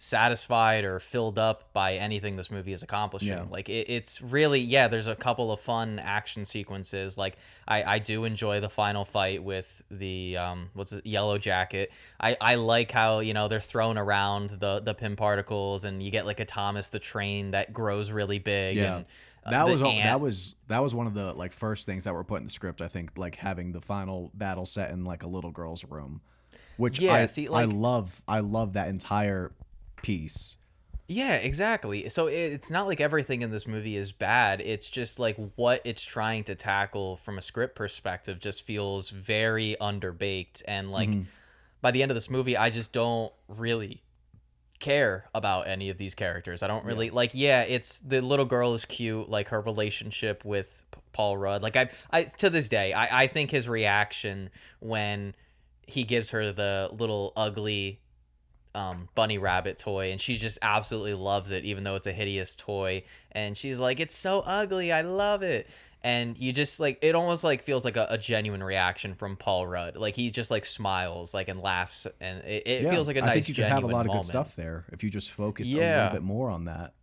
satisfied or filled up by anything this movie is accomplishing. Yeah. Like, it's really, yeah, there's a couple of fun action sequences. Like, I do enjoy the final fight with the what's it, Yellow Jacket. I like how, they're throwing around the pin particles, and you get like a Thomas the Train that grows really big. Yeah. And That the was ant. that was one of the like first things that were put in the script. I think like having the final battle set in like a little girl's room, which Yeah, see, like, I love that entire piece. yeah, exactly. So it's not like everything in this movie is bad. It's just like what it's trying to tackle from a script perspective just feels very underbaked. And like by the end of this movie, I just don't really care about any of these characters. I don't Yeah. really like, yeah, it's the little girl is cute, like her relationship with Paul Rudd. Like I to this day, I think his reaction when he gives her the little ugly bunny rabbit toy, and she just absolutely loves it even though it's a hideous toy, and she's like, it's so ugly, I love it. And you just like, it almost like feels like a genuine reaction from Paul Rudd. Like, he just like smiles like and laughs, and it Yeah, feels like a I think nice you could have a genuine lot of good moment. stuff there if you just focused a little Yeah. bit more on that.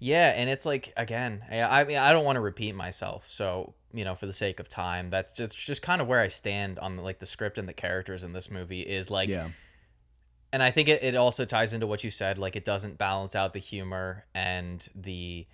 Yeah, and it's like, again, I mean, I don't want to repeat myself, so for the sake of time, that's just kind of where I stand on like the script and the characters in this movie is like. Yeah. And I think it also ties into what you said. Like, it doesn't balance out the humor and the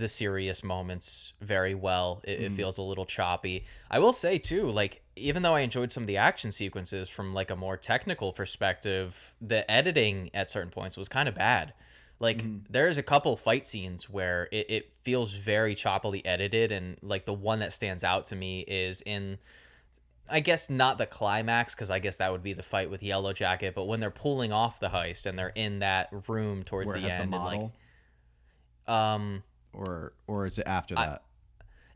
serious moments very well. It feels a little choppy. I will say too, like, even though I enjoyed some of the action sequences from like a more technical perspective, the editing at certain points was kind of bad. Like, there's a couple fight scenes where it feels very choppily edited, and like the one that stands out to me is in, I guess not the climax, because I guess that would be the fight with Yellow Jacket, but when they're pulling off the heist and they're in that room towards Where it the has the end, and like, model, um, or is it after I, that?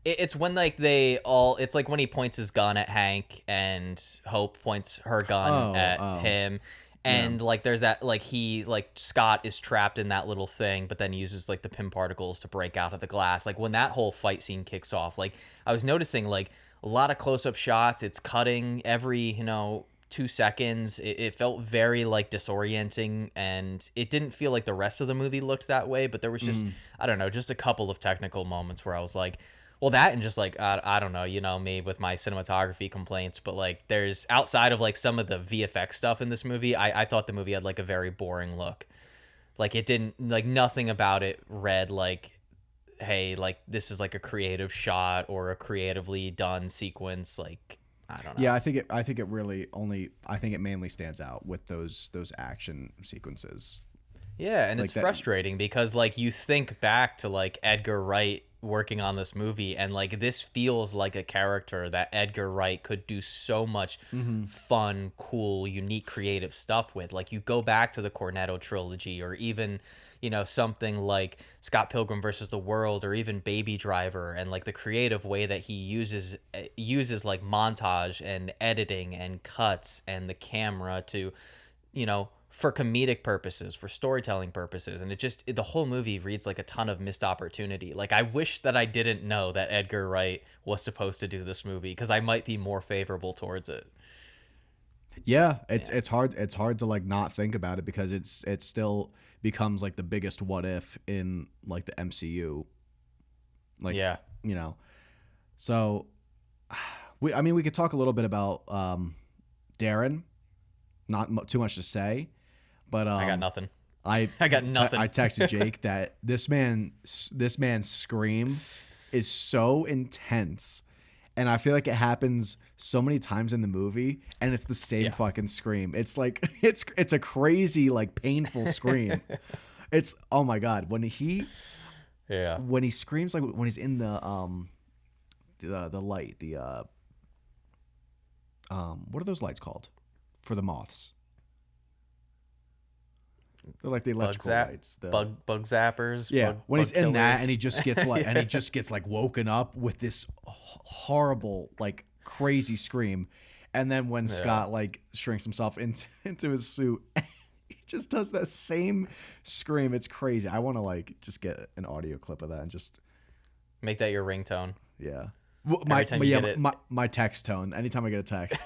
it's when like it's like when he points his gun at Hank and Hope points her gun at Oh, him, yeah. and like there's that, like, he, like, Scott is trapped in that little thing, but then uses like the pin particles to break out of the glass. Like, when that whole fight scene kicks off, like, I was noticing like a lot of close-up shots. It's cutting every 2 seconds. It felt very like disorienting, and it didn't feel like the rest of the movie looked that way. But there was just, I don't know, just a couple of technical moments where I was like, well, that, and just like, I don't know, me with my cinematography complaints, but like, there's, outside of like some of the VFX stuff in this movie, I thought the movie had like a very boring look. Like, it didn't, like, nothing about it read like, hey, like, this is like a creative shot or a creatively done sequence. Like, I don't Yeah, know. I think it really only, I think it mainly stands out with those action sequences. Yeah, and Like it's that. frustrating because like you think back to like Edgar Wright working on this movie, and like this feels like a character that Edgar Wright could do so much fun, cool, unique, creative stuff with. Like, you go back to the Cornetto trilogy, or even something like Scott Pilgrim versus the World, or even Baby Driver, and like the creative way that he uses like montage and editing and cuts and the camera to, for comedic purposes, for storytelling purposes. And the whole movie reads like a ton of missed opportunity. Like, I wish that I didn't know that Edgar Wright was supposed to do this movie, because I might be more favorable towards it. Yeah, it's hard to like not think about it, because it still becomes like the biggest what if in like the MCU. Like, Yeah. So we could talk a little bit about Darren. Not too much to say, but I got nothing. I I got nothing. I texted Jake that this man's scream is so intense, and I feel like it happens so many times in the movie, and it's the same fucking scream. It's like it's a crazy, like, painful scream. It's, oh my god, when he screams, like when he's in the light, what are those lights called for the moths? They're like the electrical lights. Bug zappers. Yeah, when he's in that, killers. and he just gets like woken up with this horrible, like, crazy scream, and then when Scott like shrinks himself into his suit, he just does that same scream. It's crazy. I want to like just get an audio clip of that and just make that your ringtone. Yeah. My text tone. Anytime I get a text.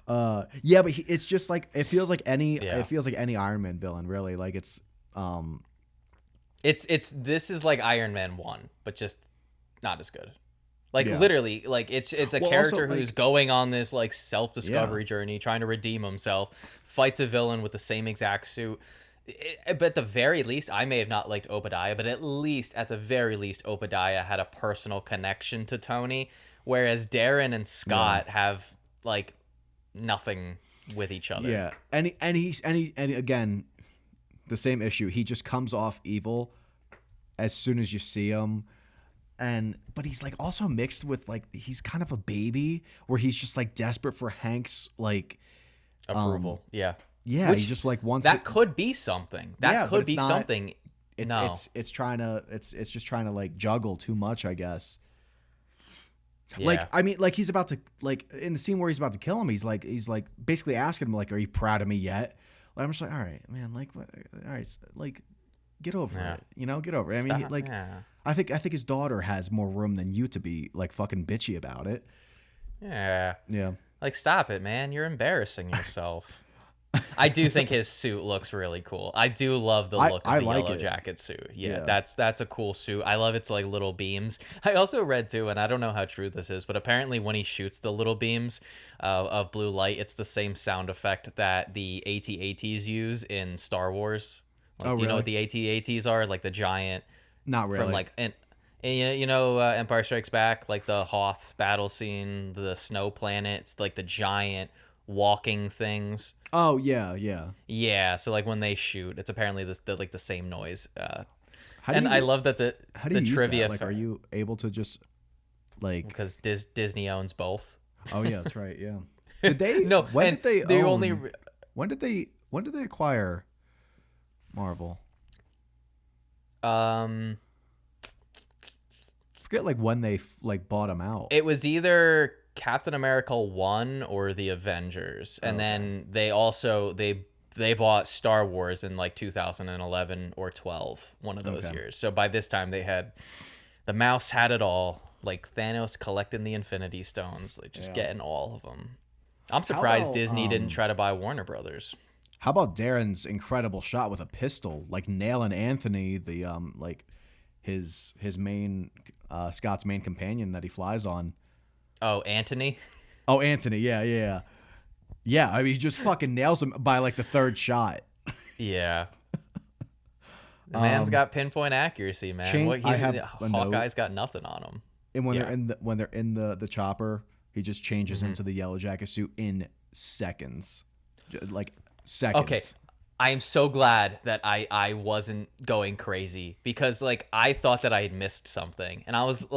But it's just like, it feels like any Iron Man villain, really. Like, it's this is like Iron Man 1, but just not as good. Like, literally, like, it's a character also, who's like, going on this like self-discovery journey, trying to redeem himself, fights a villain with the same exact suit. But at the very least, I may have not liked Obadiah, but at the very least, Obadiah had a personal connection to Tony, whereas Darren and Scott have like nothing with each other. Yeah, and again, the same issue. He just comes off evil as soon as you see him, but he's like also mixed with, like, he's kind of a baby where he's just like desperate for Hank's like approval. Yeah, he just like wants that. Could be something. That could be something. It's just trying to like juggle too much, I guess. Yeah. Like, I mean, like, he's about to, like, in the scene where he's about to kill him, he's like basically asking him, like, are you proud of me yet? Like, I'm just like, all right, man, like, all right, like, get over it, get over it. I mean, like, I think his daughter has more room than you to be like fucking bitchy about it. Yeah. Yeah. Like, stop it, man. You're embarrassing yourself. I do think his suit looks really cool. I do love the look of the Yellow Jacket suit. Yeah, that's a cool suit. I love its like little beams. I also read too, and I don't know how true this is, but apparently when he shoots the little beams of blue light, it's the same sound effect that the AT-ATs use in Star Wars. Like, do you know what the AT-ATs are? Like the giant. Not really. From like Empire Strikes Back, like the Hoth battle scene, the snow planet. It's like the giant walking things. Oh yeah. So like when they shoot, it's apparently the same noise. I love that the trivia. Like, are you able to just like, because Disney owns both? Oh yeah, that's right. Yeah. Did they? No. When did they acquire Marvel? Forget like when they like bought them out. It was either Captain America 1 or the Avengers, and then they also they bought Star Wars in like 2011 or 12, one of those years. So by this time the mouse had it all, like Thanos collecting the Infinity Stones, like just getting all of them. I'm surprised Disney didn't try to buy Warner Brothers. How about Darren's incredible shot with a pistol, like nailing Anthony, the like his main Scott's main companion that he flies on. Oh, Anthony? Oh, Anthony. Yeah. I mean, he just fucking nails him by like the third shot. Yeah. The man's got pinpoint accuracy, man. Hawkeye's got nothing on him. And when they're in the chopper, he just changes into the Yellow Jacket suit in seconds. Like seconds. Okay. I am so glad that I wasn't going crazy, because like I thought that I had missed something, and I was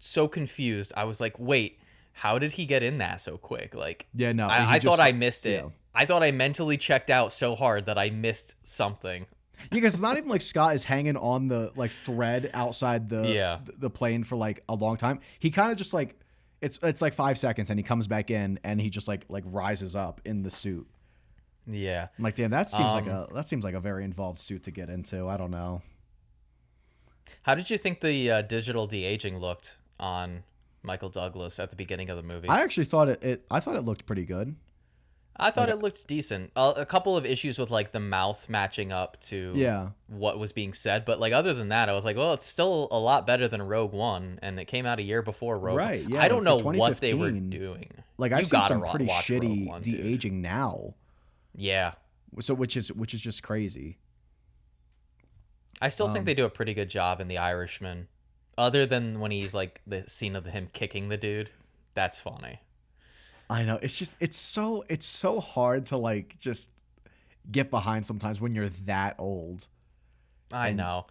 so confused. I was like, wait, how did he get in that so quick? Like, yeah, no, I thought I missed it. I thought I mentally checked out so hard that I missed something. Yeah, because it's not even like Scott is hanging on the like thread outside Yeah. the plane for like a long time. He kind of just like it's like 5 seconds, and he comes back in, and he just like rises up in the suit. Yeah. I'm like, damn, Um, that seems like a very involved suit to get into. I don't know. how did you think the digital de-aging looked on Michael Douglas at the beginning of the movie? I actually thought I thought it looked pretty good. I thought Like, it looked decent. A couple of issues with like the mouth matching up to yeah, what was being said, but like other than that, I was like, well, it's still a lot better than Rogue One, and it came out a year before Rogue One. right. Yeah, I don't like for know what they were 2015, doing. like You I've seen gotta some pretty watch Rogue shitty One, de dude. aging now. Yeah, So which is just crazy. I still think they do a pretty good job in The Irishman, other than when he's like the scene of him kicking the dude. That's funny. I know, it's just it's so hard to like just get behind sometimes when you're that old. I And know.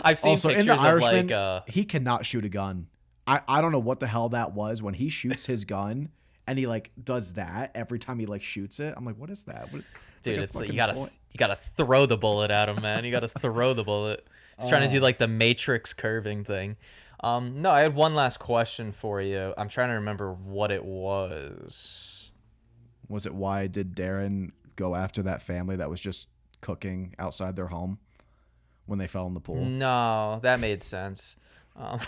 I've seen also in The pictures of like Irishman, he cannot shoot a gun. I don't know what the hell that was when he shoots his gun and he like does that every time he like shoots it. I'm like, what is that? It's dude, like a it's like fucking you gotta toy. you gotta throw the bullet at him, man. You gotta throw the bullet. He's trying to do like the Matrix curving thing. No, I had one last question for you. I'm trying to remember what it was. Was it why did Darren go after that family that was just cooking outside their home when they fell in the pool? No, that made sense. Um,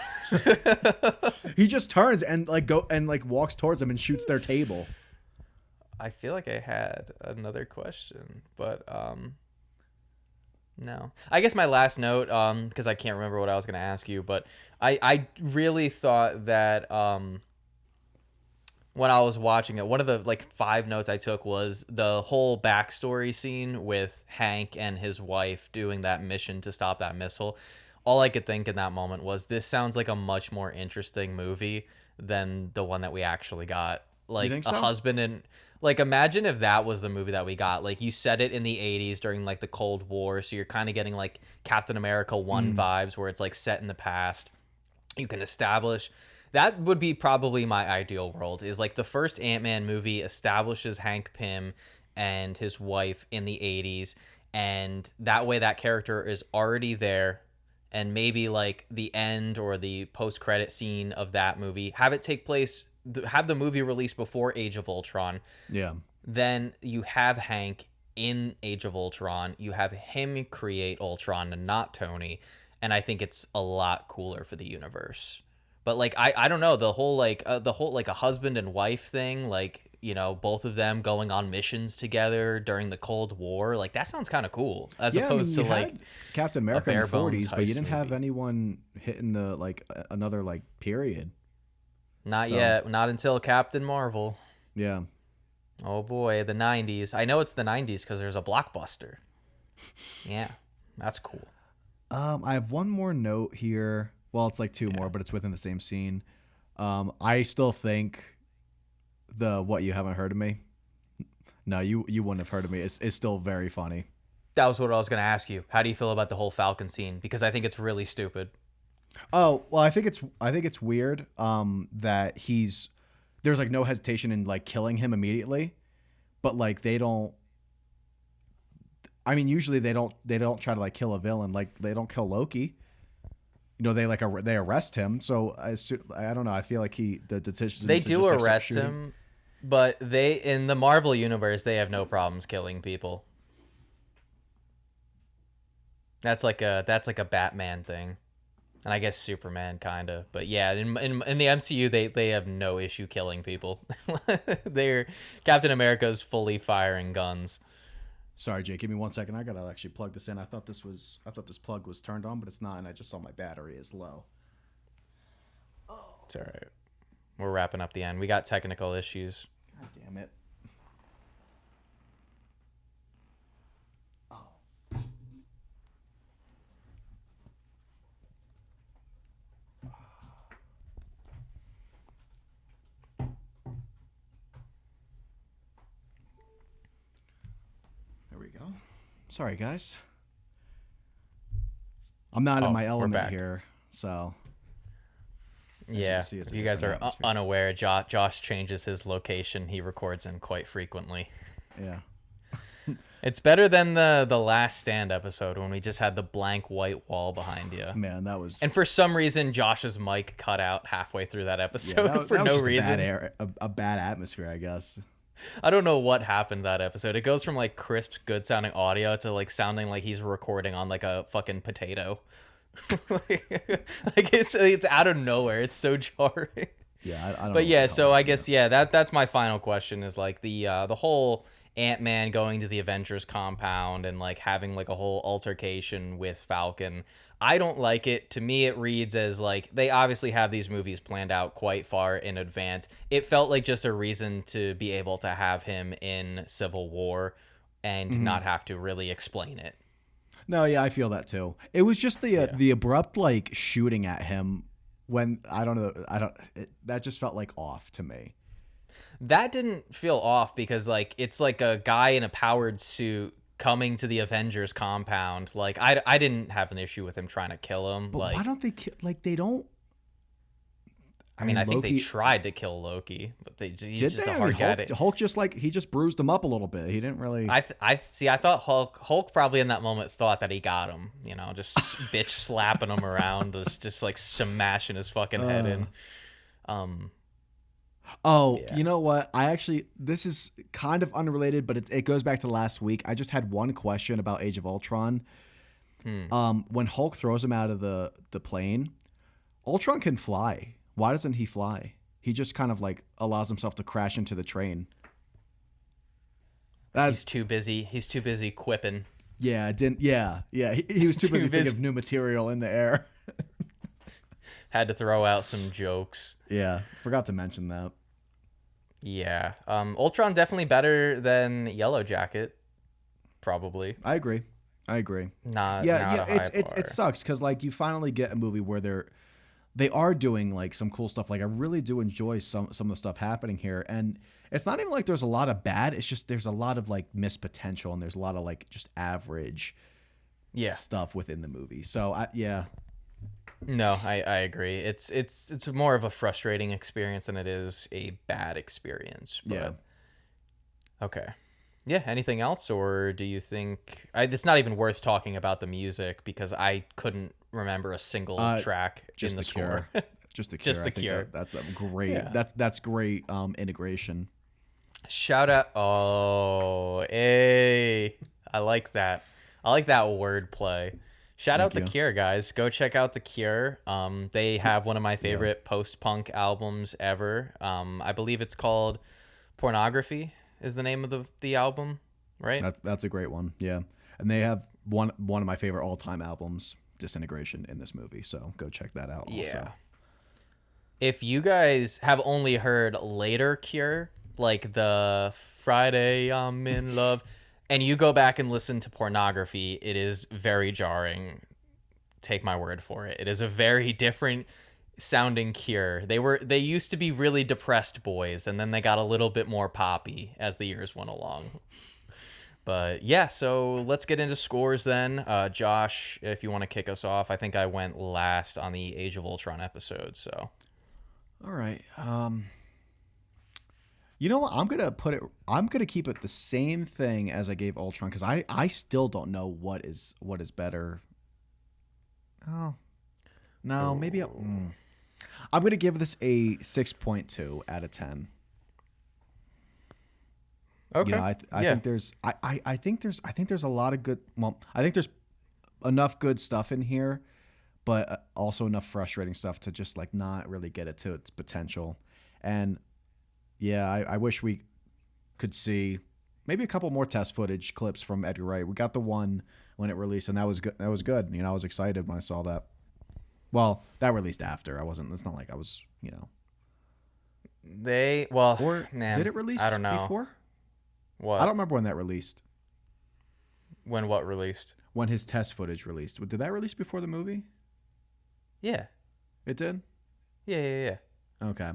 He just turns and like go and like walks towards them and shoots their table. I feel like I had another question, but no. I guess my last note, because I can't remember what I was gonna ask you, but I really thought that when I was watching it, one of the like 5 notes I took was the whole backstory scene with Hank and his wife doing that mission to stop that missile. All I could think in that moment was this sounds like a much more interesting movie than the one that we actually got. You Like think a so? husband and like imagine if that was the movie that we got. Like you said it in the 80s during like the Cold War, so you're kind of getting like Captain America 1 vibes where it's like set in the past. You can establish that would be probably my ideal world is like the first Ant-Man movie establishes Hank Pym and his wife in the 80s, and that way that character is already there, and maybe like the end or the post-credit scene of that movie have it take place, have the movie released before Age of Ultron. Yeah. Then you have Hank in Age of Ultron, you have him create Ultron and not Tony, and I think it's a lot cooler for the universe. But like I don't know, the whole like a husband and wife thing, like you know both of them going on missions together during the Cold War, like that sounds kind of cool as Yeah, I mean, opposed you to like had Captain a America in the bare bones 40s, but you heist didn't have movie. anyone hitting the like another like period. Not So, yet, not until Captain Marvel. yeah. Oh boy, the 90s. I know it's the 90s because there's a blockbuster. Yeah, that's cool. I have one more note here. Well, it's like two more, Yeah. but it's within the same scene. I still think the what you haven't heard of me. No, you wouldn't have heard of me. It's still very funny. That was what I was going to ask you. How do you feel about the whole Falcon scene? Because I think it's really stupid. Oh, well, I think it's weird that there's like no hesitation in like killing him immediately, but like they don't. I mean, usually they don't try to like kill a villain, like they don't kill Loki. They like they arrest him. So I don't know. I feel like the decision They to do just like start arrest shooting. him, but they in the Marvel universe they have no problems killing people. That's like a Batman thing. And I guess Superman kind of. But yeah, in the MCU they have no issue killing people. They're Captain America is fully firing guns. Sorry, Jake. Give me 1 second. I gotta actually plug this in. I thought this plug was turned on, but it's not, and I just saw my battery is low. It's all right. We're wrapping up the end. We got technical issues. God damn it. Oh. There we go. Sorry, guys. I'm not in Oh, my we're element back. here, so As you can Yeah, see, it's if a you guys different are atmosphere. unaware, Josh changes his location he records in quite frequently. Yeah. It's better than the Last Stand episode when we just had the blank white wall behind you. Man, that was And for some reason, Josh's mic cut out halfway through that yeah, episode for that was no just a bad reason. air, a bad atmosphere, I guess. I don't know what happened that episode. It goes from like crisp, good sounding audio to like sounding like he's recording on like a fucking potato. Like it's out of nowhere. It's so jarring. Yeah, I don't know But what yeah, the hell so I happened guess there. that's my final question is like the whole Ant-Man going to the Avengers compound and like having like a whole altercation with Falcon. I don't like it. To me, it reads as like they obviously have these movies planned out quite far in advance. It felt like just a reason to be able to have him in Civil War and Mhm. not have to really explain it. No, yeah, I feel that too. It was just Yeah. the abrupt like shooting at him when I don't know, that just felt like off to me. That didn't feel off because like it's like a guy in a powered suit coming to the Avengers compound. Like I didn't have an issue with him trying to kill him. But why Like don't they like they don't? I mean, I think they Loki tried to kill Loki, but he's did just they? a I mean, hard guy to. Hulk just like he just bruised him up a little bit. He didn't really. I see. I thought Hulk probably in that moment thought that he got him. You know, just bitch slapping him around, just like smashing his fucking head in. Oh, Yeah. you know what? I actually this is kind of unrelated, but it goes back to last week. I just had one question about Age of Ultron. When Hulk throws him out of the plane, Ultron can fly. Why doesn't he fly? He just kind of like allows himself to crash into the train. He's too busy. He's too busy quipping. Yeah, it didn't. Yeah, yeah. He was too Too busy thinking busy. of new material in the air. Had to throw out some jokes. Yeah, forgot to mention that. Yeah. Ultron definitely better than Yellow Jacket. Probably. I agree. Not Yeah, not yeah. a high It bar. sucks because like you finally get a movie where they are doing like some cool stuff. Like I really do enjoy some of the stuff happening here, and it's not even like there's a lot of bad. It's just there's a lot of like missed potential, and there's a lot of like just average Yeah. stuff within the movie. So yeah, No, I agree. It's more of a frustrating experience than it is a bad experience. But, yeah. Okay. Yeah. Anything else, or do you think it's not even worth talking about the music because I couldn't remember a single track Just in the the score. Cure. Just the Cure. Just I the think Cure. that's great. Yeah. That's great integration. Shout out! Oh, hey, I like that. I like that wordplay. Shout out Thank The you. Cure, guys. Go check out The Cure. They have one of my favorite post-punk albums ever. I believe it's called Pornography is the name of the album, right? That's a great one. Yeah, and they have one of my favorite all time albums, Disintegration, in this movie. So go check that out. Yeah. Also. If you guys have only heard later Cure, like the Friday I'm in Love, and you go back and listen to Pornography, it is very jarring. Take my word for it. It is a very different sounding Cure. They used to be really depressed boys, and then they got a little bit more poppy as the years went along. But yeah, so let's get into scores then. Josh, if you want to kick us off, I think I went last on the Age of Ultron episode, so. All right. You know what? I'm gonna keep it the same thing as I gave Ultron because I still don't know what is better. Oh, no, maybe I'm gonna give this a 6.2 out of 10. Okay. You know, I think there's I think there's a lot of good. Well, I think there's enough good stuff in here, but also enough frustrating stuff to just like not really get it to its potential. And yeah, I wish we could see maybe a couple more test footage clips from Edgar Wright. We got the one when it released, and that was good. That was good. You know, I was excited when I saw that. Well, that released after. I wasn't. It's not like I was. You know. Or man, did it release? I don't know. Before? What? I don't remember when that released. When what released? When his test footage released. Did that release before the movie? Yeah. It did. Yeah. Okay.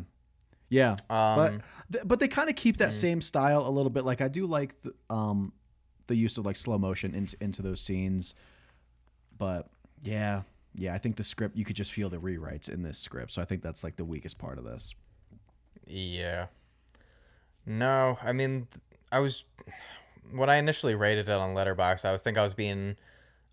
Yeah. But they kind of keep that Mm. same style a little bit. Like I do like the use of like slow motion into those scenes. But yeah, Yeah, I think the script, you could just feel the rewrites in this script. So I think that's like the weakest part of this. Yeah. No, I mean, I was when I initially rated it on Letterboxd, I was being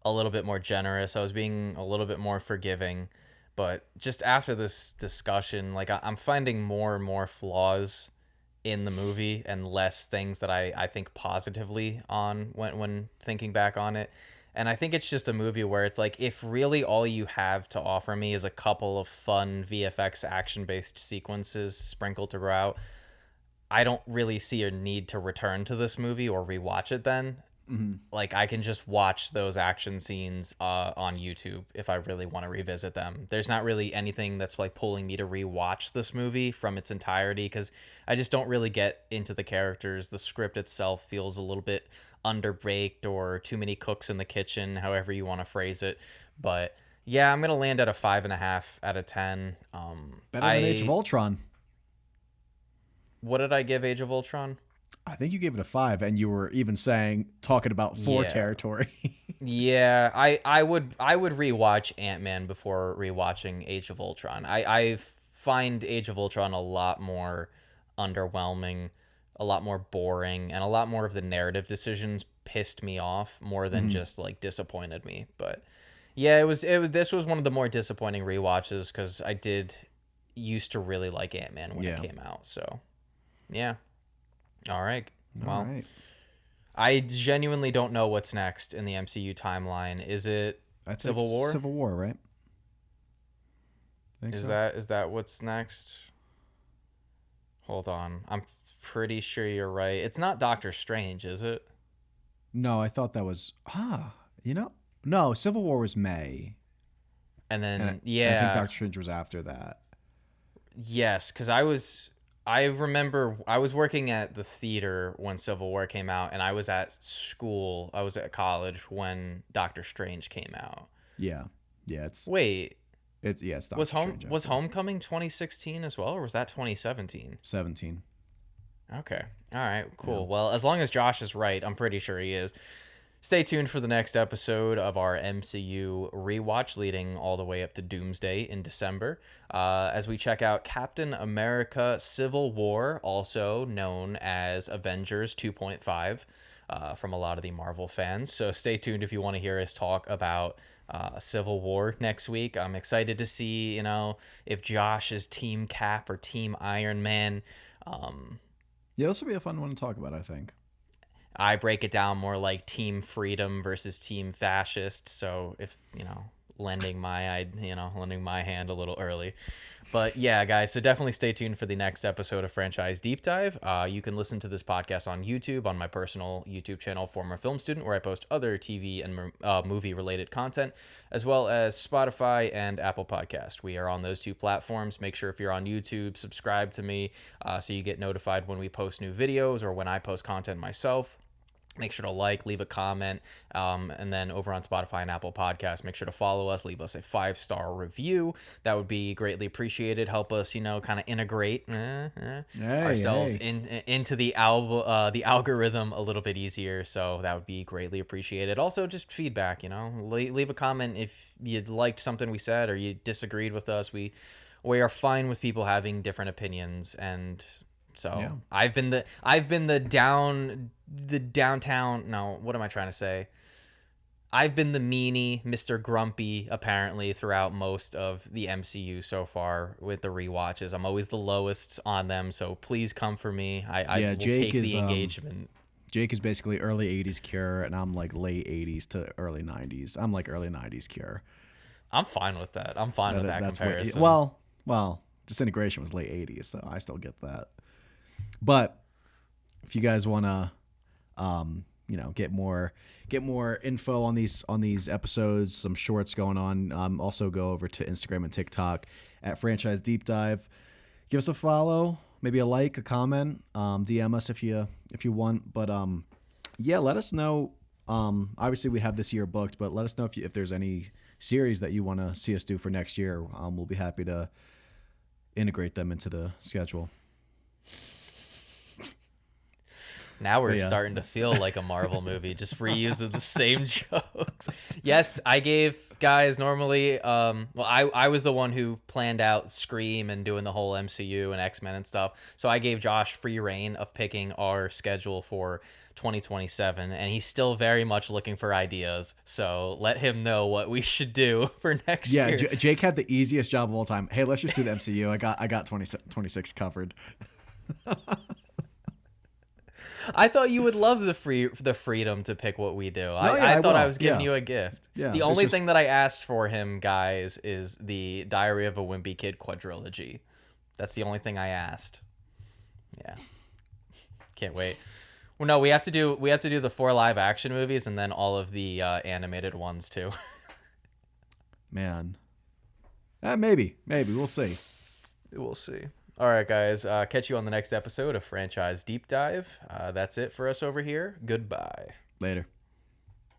a little bit more generous. I was being a little bit more forgiving. But just after this discussion, like I'm finding more and more flaws in the movie and less things that I think positively on when thinking back on it. And I think it's just a movie where it's like, if really all you have to offer me is a couple of fun VFX action based sequences sprinkled throughout, I don't really see a need to return to this movie or rewatch it then. Like, I can just watch those action scenes on YouTube if I really want to revisit them. There's not really anything that's like pulling me to rewatch this movie from its entirety, because I just don't really get into the characters. The script itself feels a little bit underbaked, or too many cooks in the kitchen, however you want to phrase it. But yeah, I'm gonna land at a 5.5 out of 10. Better than Age of Ultron. What did I give Age of Ultron? I think you gave it a 5, and you were even talking about 4 Yeah. territory. Yeah, I would rewatch Ant-Man before rewatching Age of Ultron. I find Age of Ultron a lot more underwhelming, a lot more boring, and a lot more of the narrative decisions pissed me off more than just like disappointed me. But yeah, it was this was one of the more disappointing rewatches, because I did used to really like Ant-Man when it came out. So yeah. All right. Well, All right. I genuinely don't know what's next in the MCU timeline. Is it Civil War? Civil War, right? Is that what's next? Hold on. I'm pretty sure you're right. It's not Doctor Strange, is it? No, I thought that was no, Civil War was May. And then And yeah. I think Doctor Strange was after that. Yes, cuz I remember I was working at the theater when Civil War came out, and I was at school. I was at college when Doctor Strange came out. Yeah. Yeah, Wait, it's Doctor Strange. was Homecoming 2016 as well, or was that 2017? 17. Okay. All right, cool. Well, as long as Josh is right, I'm pretty sure he is. Stay tuned for the next episode of our MCU rewatch, leading all the way up to Doomsday in December, as we check out Captain America Civil War, also known as Avengers 2.5, from a lot of the Marvel fans. So stay tuned if you want to hear us talk about Civil War next week. I'm excited to see, if Josh is Team Cap or Team Iron Man. Yeah, this will be a fun one to talk about, I think. I break it down more like Team Freedom versus Team Fascist. So if, lending my hand a little early. But yeah, guys, so definitely stay tuned for the next episode of Franchise Deep Dive. You can listen to this podcast on YouTube, on my personal YouTube channel, Former Film Student, where I post other TV and movie-related content, as well as Spotify and Apple Podcast. We are on those 2 platforms. Make sure if you're on YouTube, subscribe to me so you get notified when we post new videos or when I post content myself. Make sure to leave a comment, and then over on Spotify and Apple Podcasts, make sure to follow us, leave us a 5-star review. That would be greatly appreciated. Help us, kind of integrate ourselves into the algorithm a little bit easier. So that would be greatly appreciated. Also, just feedback. Leave a comment if you liked something we said or you disagreed with us. We are fine with people having different opinions, and so yeah. I've been the downtown. No, what am I trying to say? I've been the meanie, Mr. Grumpy, apparently, throughout most of the MCU so far with the rewatches. I'm always the lowest on them, so please come for me. I will take the engagement. Jake is basically early 80s Cure, and I'm like late 80s to early 90s. I'm like early 90s Cure. I'm fine with that. I'm fine with that comparison. Well, Disintegration was late 80s, so I still get that. But if you guys want to, get more info on these episodes, some shorts going on, also go over to Instagram and TikTok at Franchise Deep Dive. Give us a follow, maybe a like, a comment, DM us if you want. But let us know. Obviously we have this year booked, but let us know if there's any series that you want to see us do for next year. We'll be happy to integrate them into the schedule. Now But we're yeah. starting to feel like a Marvel movie, just reusing the same jokes. Yes, I gave guys normally. Well, I was the one who planned out Scream and doing the whole MCU and X-Men and stuff. So I gave Josh free reign of picking our schedule for 2027, and he's still very much looking for ideas. So let him know what we should do for next Yeah, year. Jake had the easiest job of all time. Hey, let's just do the MCU. I got 26 covered. I thought you would love the freedom to pick what we do. No, I thought I will. was giving Yeah. you a gift. Yeah, The it's only just- thing that I asked for him, guys, is the Diary of a Wimpy Kid quadrilogy. That's the only thing I asked. Yeah. Can't wait. Well, no, we have to do the 4 live action movies and then all of the animated ones too. Man. Maybe we'll see. We'll see. All right, guys. Catch you on the next episode of Franchise Deep Dive. That's it for us over here. Goodbye. Later.